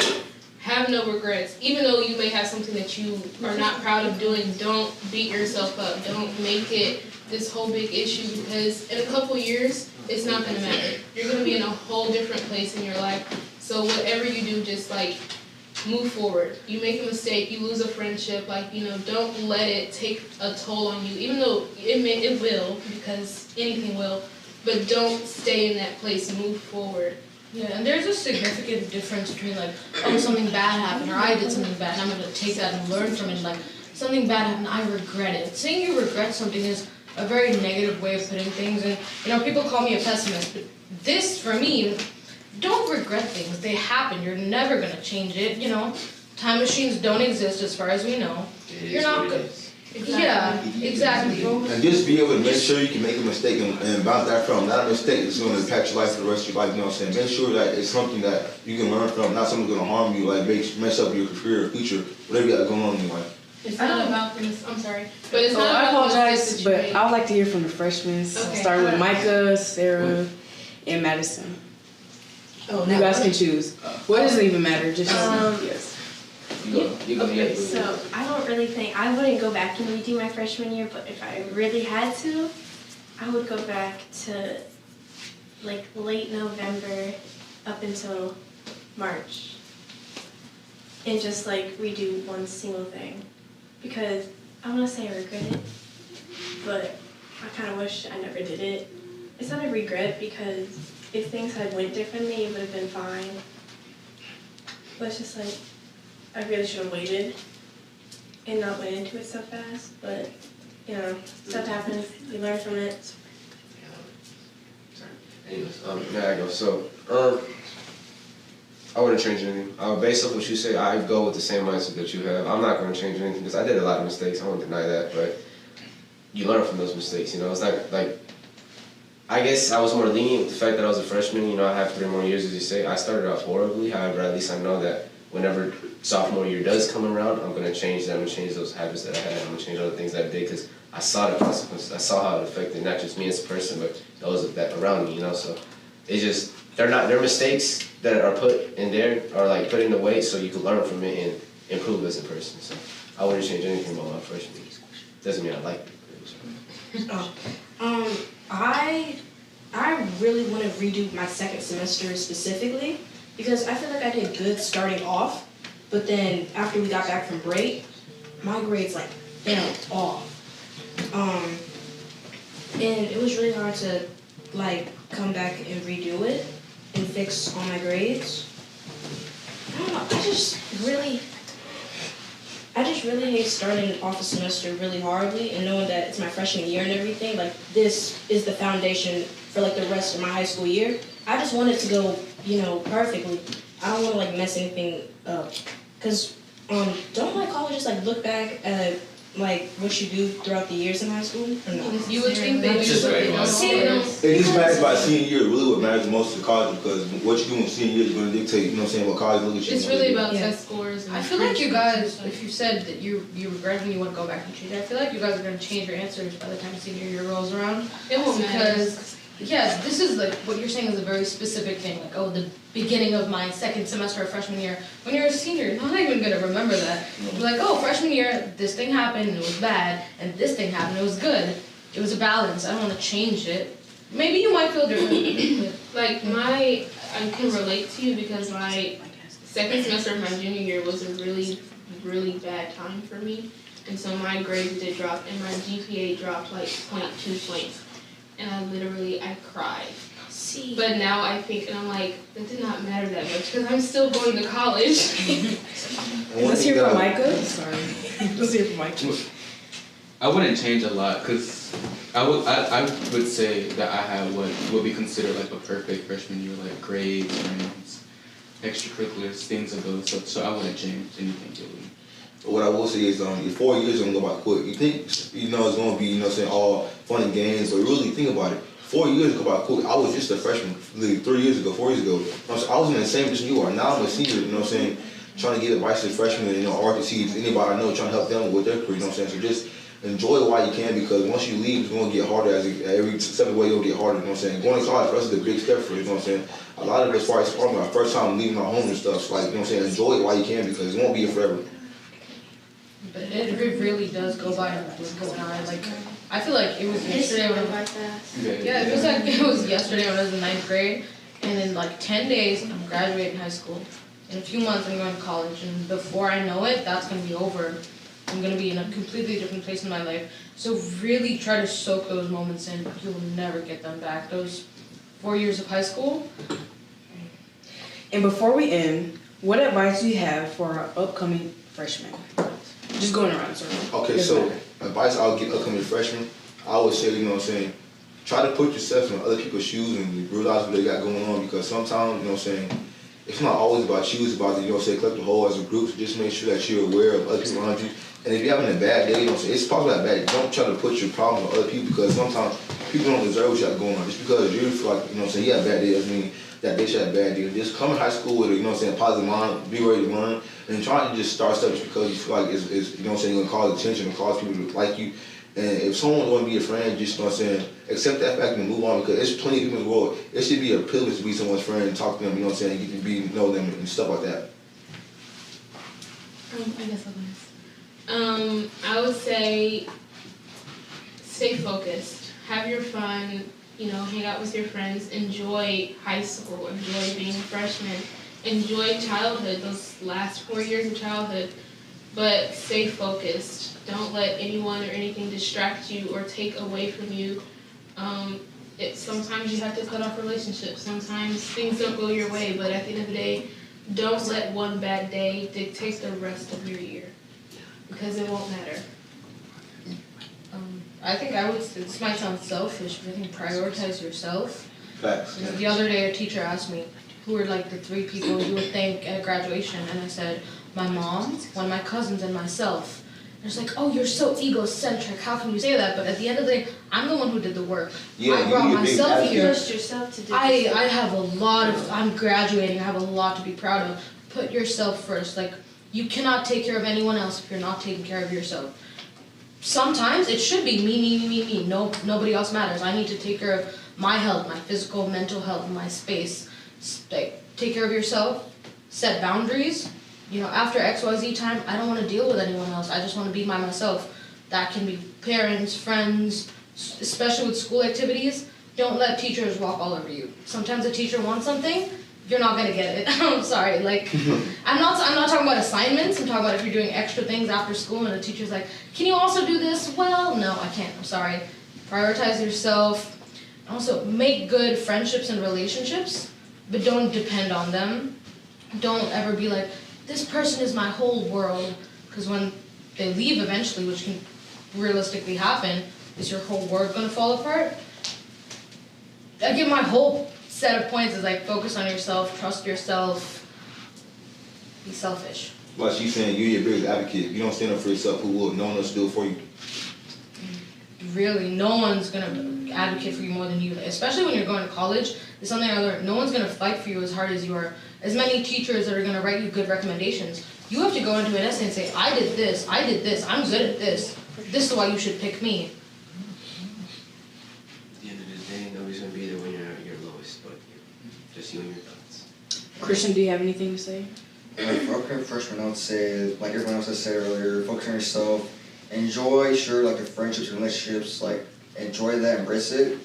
Have no regrets. Even though you may have something that you are not proud of doing, don't beat yourself up. Don't make it this whole big issue, because in a couple years, it's not going to matter. You're going to be in a whole different place in your life. So whatever you do, just like move forward. You make a mistake, you lose a friendship, like, you know, don't let it take a toll on you, even though it will, because anything will, but don't stay in that place, move forward. Yeah, and there's a significant difference between like, oh, something bad happened, or I did something bad, and I'm going to take that and learn from it. Like, something bad happened, I regret it. Saying you regret something is a very negative way of putting things, and, you know, people call me a pessimist, but this, for me, don't regret things. They happen. You're never going to change it, you know. Time machines don't exist as far as we know. You're not good. Yeah, exactly. And just be able to make sure you can make a mistake and bounce that from. Not a mistake that's going to impact your life for the rest of your life, you know what I'm saying? Make sure that it's something that you can learn from, not something that's going to harm you, like mess up your career or future, whatever you got going on in your life. It's not about this, I'm sorry, but it's not I about apologize, but I would like to hear from the freshmen, starting with Micah, Sarah, and Madison. Oh, you guys can choose. Well, it doesn't even matter, just yes. You go. Okay, so I don't really think, I wouldn't go back and redo my freshman year, but if I really had to, I would go back to like late November up until March and just like redo one single thing, because I want to say I regret it, but I kind of wish I never did it. It's not a regret because if things had went differently, it would have been fine. But it's just like, I really should have waited and not went into it so fast. But, you know, stuff happens, you learn from it. Anyways, there I go. So, I wouldn't change anything. Based off what you say, I go with the same mindset that you have. I'm not going to change anything because I did a lot of mistakes. I won't deny that, but you learn from those mistakes. You know, it's not like, I guess I was more lenient with the fact that I was a freshman. You know, I have 3 more years, as you say. I started off horribly. However, at least I know that whenever sophomore year does come around, I'm going to change that. I'm going to change those habits that I had. I'm going to change other things that I did because I saw the consequences. I saw how it affected not just me as a person, but those that around me. You know, so it's just they're mistakes that are put in there or like put in the way so you can learn from it and improve as a person. So I wouldn't change anything about my freshman year. Doesn't mean I like it. I really want to redo my second semester specifically because I feel like I did good starting off, but then after we got back from break, my grades like fell off. And it was really hard to like come back and redo it and fix all my grades. I don't know, I just really hate starting off a semester really horribly and knowing that it's my freshman year and everything. Like, this is the foundation for like the rest of my high school year. I just want it to go, you know, perfectly. I don't want to like mess anything up. Cause don't like colleges like look back at like what you do throughout the years in high school or no? You would think they It's just do, but they very don't. See, It just matters by senior year. Really, what matters most to college because what you do in senior year is going to dictate, you know what I'm saying, what college look at you. It's really about test scores. And I feel like you guys, if you said that you regret and you want to go back and change it, I feel like you guys are going to change your answers by the time senior year rolls around. it won't matter. Because, yes, this is like, what you're saying is a very specific thing. Like, oh, the beginning of my second semester of freshman year. When you're a senior, you're not even going to remember that. You're like, oh, freshman year, this thing happened, and it was bad, and this thing happened, it was good. It was a balance. I don't want to change it. Maybe you might feel differently. Like I can relate to you because my second semester of my junior year was a really, really bad time for me. And so my grades did drop and my GPA dropped like 0.2 points. And I cried. See. But now I think, and I'm like, that did not matter that much because I'm still going to college. Let's hear from Micah. Sorry. Let's hear from Micah. I wouldn't change a lot because I would say that I had what would be considered like a perfect freshman year, like grades, friends, extracurriculars, things of those sorts. So I wouldn't change anything really. What I will say is, 4 years is gonna go by quick. You think, you know, it's gonna be, you know, what I'm saying, all fun and games, but really think about it. 4 years go by quick. I was just a freshman, literally 4 years ago. I was in the same position you are. Now I'm a senior. You know what I'm saying? Trying to give advice to freshmen, and, you know, or to see anybody I know, trying to help them with their career. You know what I'm saying? So just enjoy it while you can, because once you leave, it's gonna get harder. Every step of the way, it'll get harder. You know what I'm saying? Going to college for us is a big step for you. You know what I'm saying? A lot of us, it's probably my first time leaving my home and stuff. So, like, you know what I'm saying? Enjoy it while you can, because it won't be here forever. But it really does go by going on. Like, I feel like it was yesterday when I was it feels like it was yesterday when I was in 9th grade, and in like 10 days I'm graduating high school. In a few months I'm going to college, and before I know it, that's gonna be over. I'm gonna be in a completely different place in my life. So really try to soak those moments in. You'll never get them back. Those 4 years of high school. And before we end, what advice do you have for our upcoming freshmen? Just going around, sir. Okay, so advice I'll give upcoming freshmen, I would say, you know what I'm saying, try to put yourself in other people's shoes and realize what they got going on, because sometimes, you know what I'm saying, it's not always about you, it's about the, you know what I'm saying, collective whole as a group. So just make sure that you're aware of other people around you. And if you're having a bad day, you know what I'm saying, it's possible that bad. Don't try to put your problems on other people, because sometimes people don't deserve what you got going on. Just because you feel like, you know what I'm saying, you have a bad day doesn't mean that they should have a bad day. Just come to high school with a, you know what I'm saying, positive mind, be ready to learn, and try to just start stuff just because you feel like it's you know what I'm saying, going to cause attention and cause people to like you. And if someone want to be your friend, just, you know what I'm saying, accept that fact and move on, because there's plenty of people in the world. It should be a privilege to be someone's friend and talk to them, you know what I'm saying, get to be, know them and stuff like that. I guess I'll go next. I would say stay focused, have your fun, you know, hang out with your friends, enjoy high school, enjoy being a freshman, enjoy childhood, those last 4 years of childhood, but stay focused. Don't let anyone or anything distract you or take away from you. Sometimes you have to cut off relationships. Sometimes things don't go your way, but at the end of the day, don't let one bad day dictate the rest of your year, because it won't matter. I think this might sound selfish, but I think prioritize yourself. Facts. The other day, a teacher asked me, who are like the 3 people you would thank at graduation, and I said, my mom, one of my cousins, and myself. And it's like, oh, you're so egocentric, how can you say that? But at the end of the day, I'm the one who did the work. Yeah, I brought myself here. Trust yourself to do I have I'm graduating, I have a lot to be proud of. Put yourself first. Like, you cannot take care of anyone else if you're not taking care of yourself. Sometimes it should be me. No, nobody else matters. I need to take care of my health, my physical, mental health, my space. Like, take care of yourself, set boundaries. You know, after XYZ time, I don't want to deal with anyone else. I just want to be by myself. That can be parents, friends, especially with school activities. Don't let teachers walk all over you. Sometimes a teacher wants something, you're not gonna get it. I'm sorry. Like, I'm not talking about assignments. I'm talking about if you're doing extra things after school and the teacher's like, can you also do this? Well, no, I can't. I'm sorry. Prioritize yourself. Also, make good friendships and relationships, but don't depend on them. Don't ever be like, this person is my whole world, because when they leave eventually, which can realistically happen, is your whole world gonna fall apart? I give my whole set of points is like, focus on yourself, trust yourself, be selfish. Like she's saying, you're your biggest advocate. If you don't stand up for yourself, who will? No one else do it for you. Really, no one's gonna advocate for you more than you, especially when you're going to college. It's something I learned. No one's gonna fight for you as hard as you are. As many teachers that are gonna write you good recommendations. You have to go into an essay and say, I did this, I'm good at this. This is why you should pick me. At the end of the day, nobody's gonna be there when you're at your lowest, but just you and your thoughts. Christian, do you have anything to say? For upcoming freshmen, I would say, like everyone else has said earlier, focus on yourself. Enjoy, sure, like the friendships and relationships, like enjoy that, embrace it.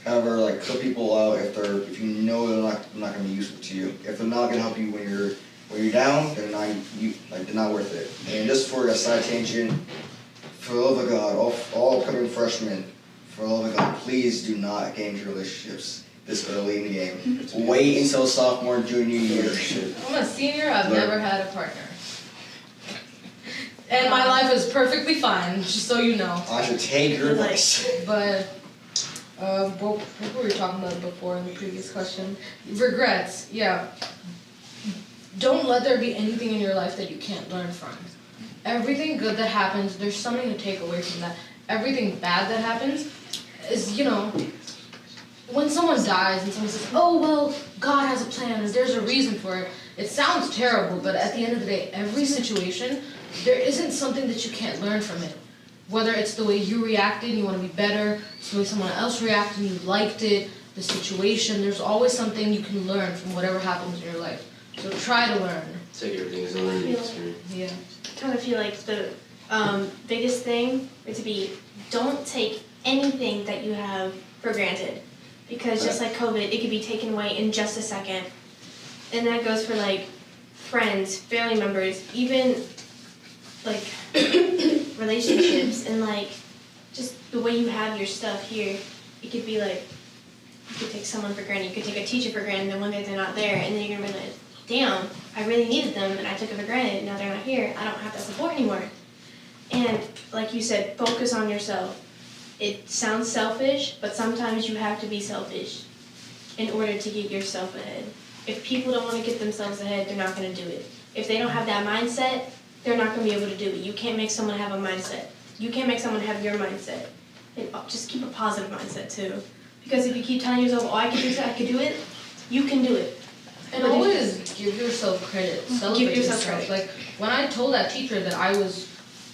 However, like cut people out if you know they're not gonna be useful to you. If they're not gonna help you when you're down, they're not worth it. And just for a side tangent, for the love of God, all upcoming freshmen, for the love of God, please do not get into relationships this early in the game. Wait until sophomore, junior year. I'm a senior, I've never had a partner. And my life is perfectly fine, just so you know. I should take your advice. But, what were we talking about before in the previous question? Regrets, yeah. Don't let there be anything in your life that you can't learn from. Everything good that happens, there's something to take away from that. Everything bad that happens is, you know, when someone dies and someone says, oh, well, God has a plan and there's a reason for it. It sounds terrible, but at the end of the day, every situation, there isn't something that you can't learn from it. Whether it's the way you reacted and you want to be better, it's the way someone else reacted and you liked it, the situation, there's always something you can learn from whatever happens in your life. So try to learn. Take everything as a learning experience. Yeah. I kind of feel like the biggest thing would to be, don't take anything that you have for granted. Because just like COVID, it could be taken away in just a second. And that goes for like friends, family members, even like relationships, and like just the way you have your stuff here. It could be like, you could take someone for granted, you could take a teacher for granted, and then one day they're not there, and then you're gonna be like, damn, I really needed them and I took it for granted, now they're not here, I don't have that support anymore. And like you said, focus on yourself. It sounds selfish, but sometimes you have to be selfish in order to get yourself ahead. If people don't want to get themselves ahead, they're not going to do it. If they don't have that mindset, they're not going to be able to do it. You can't make someone have a mindset. You can't make someone have your mindset. And just keep a positive mindset too. Because if you keep telling yourself, oh, I can do it, I can do it, you can do it. And always give yourself credit. Celebrate Give yourself credit. Like, when I told that teacher that I was,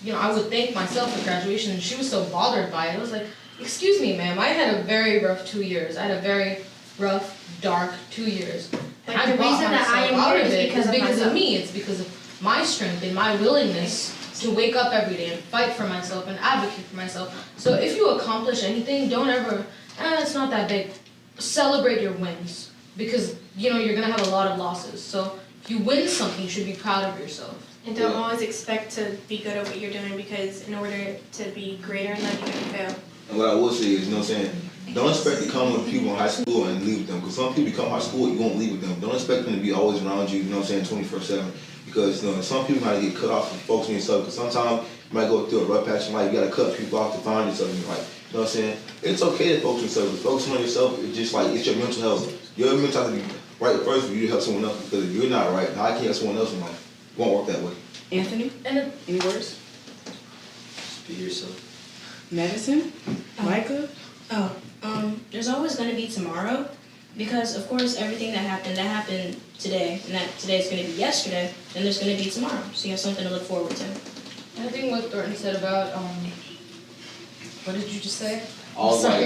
you know, I would thank myself at graduation, and she was so bothered by it. I was like, excuse me, ma'am, I had a very rough 2 years. I had a very rough, dark 2 years. And Like, I the brought reason that I am myself out here of is it because of because myself. of me. It's because of my strength and my willingness to wake up every day and fight for myself and advocate for myself. So if you accomplish anything, don't ever, it's not that big. Celebrate your wins, because, you know, you're going to have a lot of losses. So if you win something, you should be proud of yourself. And don't always expect to be good at what you're doing, because in order to be greater in life, you have to fail. And what I will say is, you know what I'm saying, Don't expect to come with people in high school and leave with them. Because some people come high school, you won't leave with them. Don't expect them to be always around you, you know what I'm saying, 24/7. Because some people might get cut off from focusing on yourself. Because sometimes you might go through a rough patch in life, you gotta cut people off to find yourself in life. You know what I'm saying? It's okay to focus on yourself. But focusing on yourself is just like, it's your mental health. Your mental health to be right first for you to help someone else. Because if you're not right, how can you help someone else in life? It won't work that way. Anthony, any words? Just be yourself. Madison? Micah? There's always going to be tomorrow, because of course everything that happened today, and that today is going to be yesterday, and there's going to be tomorrow. So you have something to look forward to. And I think what Thornton said about, what did you just say? I was like,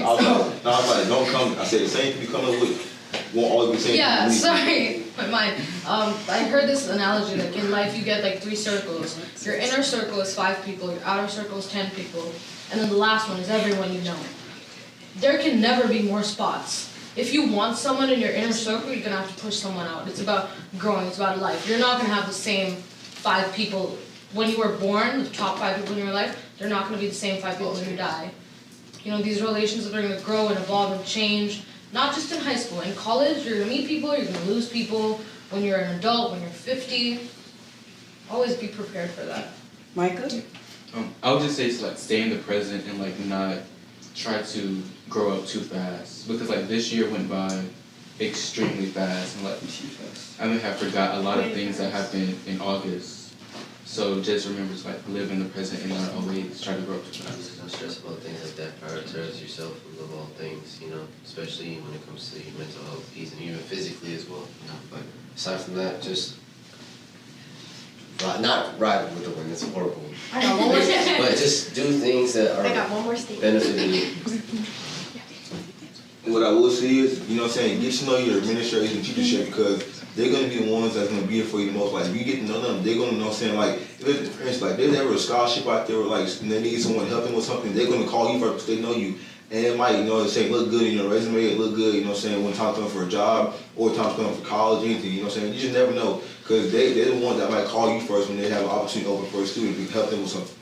don't come. I said the same thing you coming with won't always be the same. Yeah, sorry, my mind. I heard this analogy, like in life you get like 3 circles. Your inner circle is 5 people, your outer circle is 10 people, and then the last one is everyone you know. There can never be more spots. If you want someone in your inner circle, you're gonna have to push someone out. It's about growing, it's about life. You're not gonna have the same 5 people when you were born, the top 5 people in your life, they're not gonna be the same 5 people when you die. You know, these relationships are gonna grow and evolve and change, not just in high school. In college, you're gonna meet people, you're gonna lose people. When you're an adult, when you're 50, always be prepared for that. Micah? I would just say to like stay in the present and like not try to grow up too fast, because like this year went by extremely fast, and like I may have forgot a lot of things that happened in August. So just remember to like live in the present and not always try to grow up too fast. Don't stress about things like that. Prioritize yourself above all things, you know, especially when it comes to your mental health, peace, and even physically as well. You know? But aside from that, just not ride with the wind. It's horrible. I got one more statement. But just do things that are I got one more statement. benefiting you. What I will say is, you know what I'm saying, get to know your administrators and teachership, because they're going to be the ones that's going to be here for you the most. Like, if you get to know them, they're going to know what I'm saying, like, if there's, like, there's ever a scholarship out there where, like, they need someone helping with something, they're going to call you first because they know you. And it might, you know what I'm saying, look good in your resume, it look good, you know what I'm saying, when time's coming for a job, or time's coming for college, anything, you know what I'm saying. You just never know, because they're the ones that might call you first when they have an opportunity open for a student to help them with something.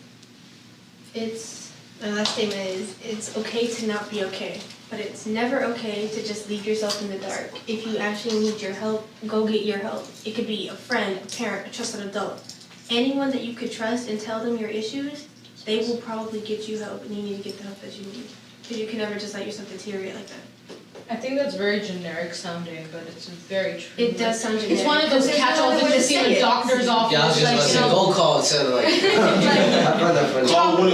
My last statement is, it's okay to not be okay, but it's never okay to just leave yourself in the dark. If you actually need your help, go get your help. It could be a friend, a parent, a trusted adult. Anyone that you could trust and tell them your issues, they will probably get you help, and you need to get the help that you need. Because you can never just let yourself deteriorate like that. I think that's very generic sounding, but it's very true. It does sound generic. It's one of those catch-all things you see in a doctor's office. Yeah, I was just like, about to say, you know, go call it sounded like. I find that funny. call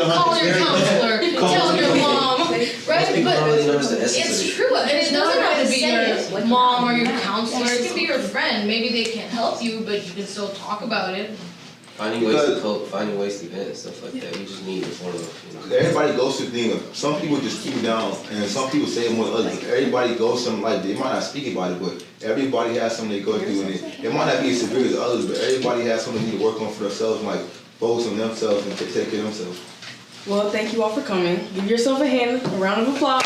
your counselor, tell your mom, right? People don't really But notice the essence of it's it. true, and it doesn't have to be your it. mom or your counselor. It can be your friend. Maybe they can't help you, but you can still talk about it. Finding ways to cope, finding ways to vent, stuff like that. You just need a formula, you know. Everybody goes through things. Some people just keep it down, and some people say it more than others. Everybody goes something like, they might not speak about it, but everybody has something they go through, and it might not be as severe as others, but everybody has something they need to work on for themselves, and like focus on themselves and take care of themselves. Well, thank you all for coming. Give yourself a hand, a round of applause.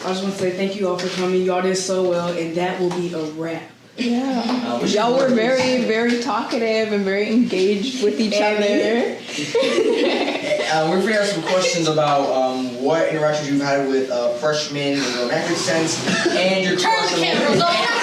I just want to say thank you all for coming. Y'all did so well, and that will be a wrap. Yeah. Y'all were very, very talkative and very engaged with each other. We're going to have some questions about what interactions you've had with freshmen in a romantic sense and your Turn the cameras off.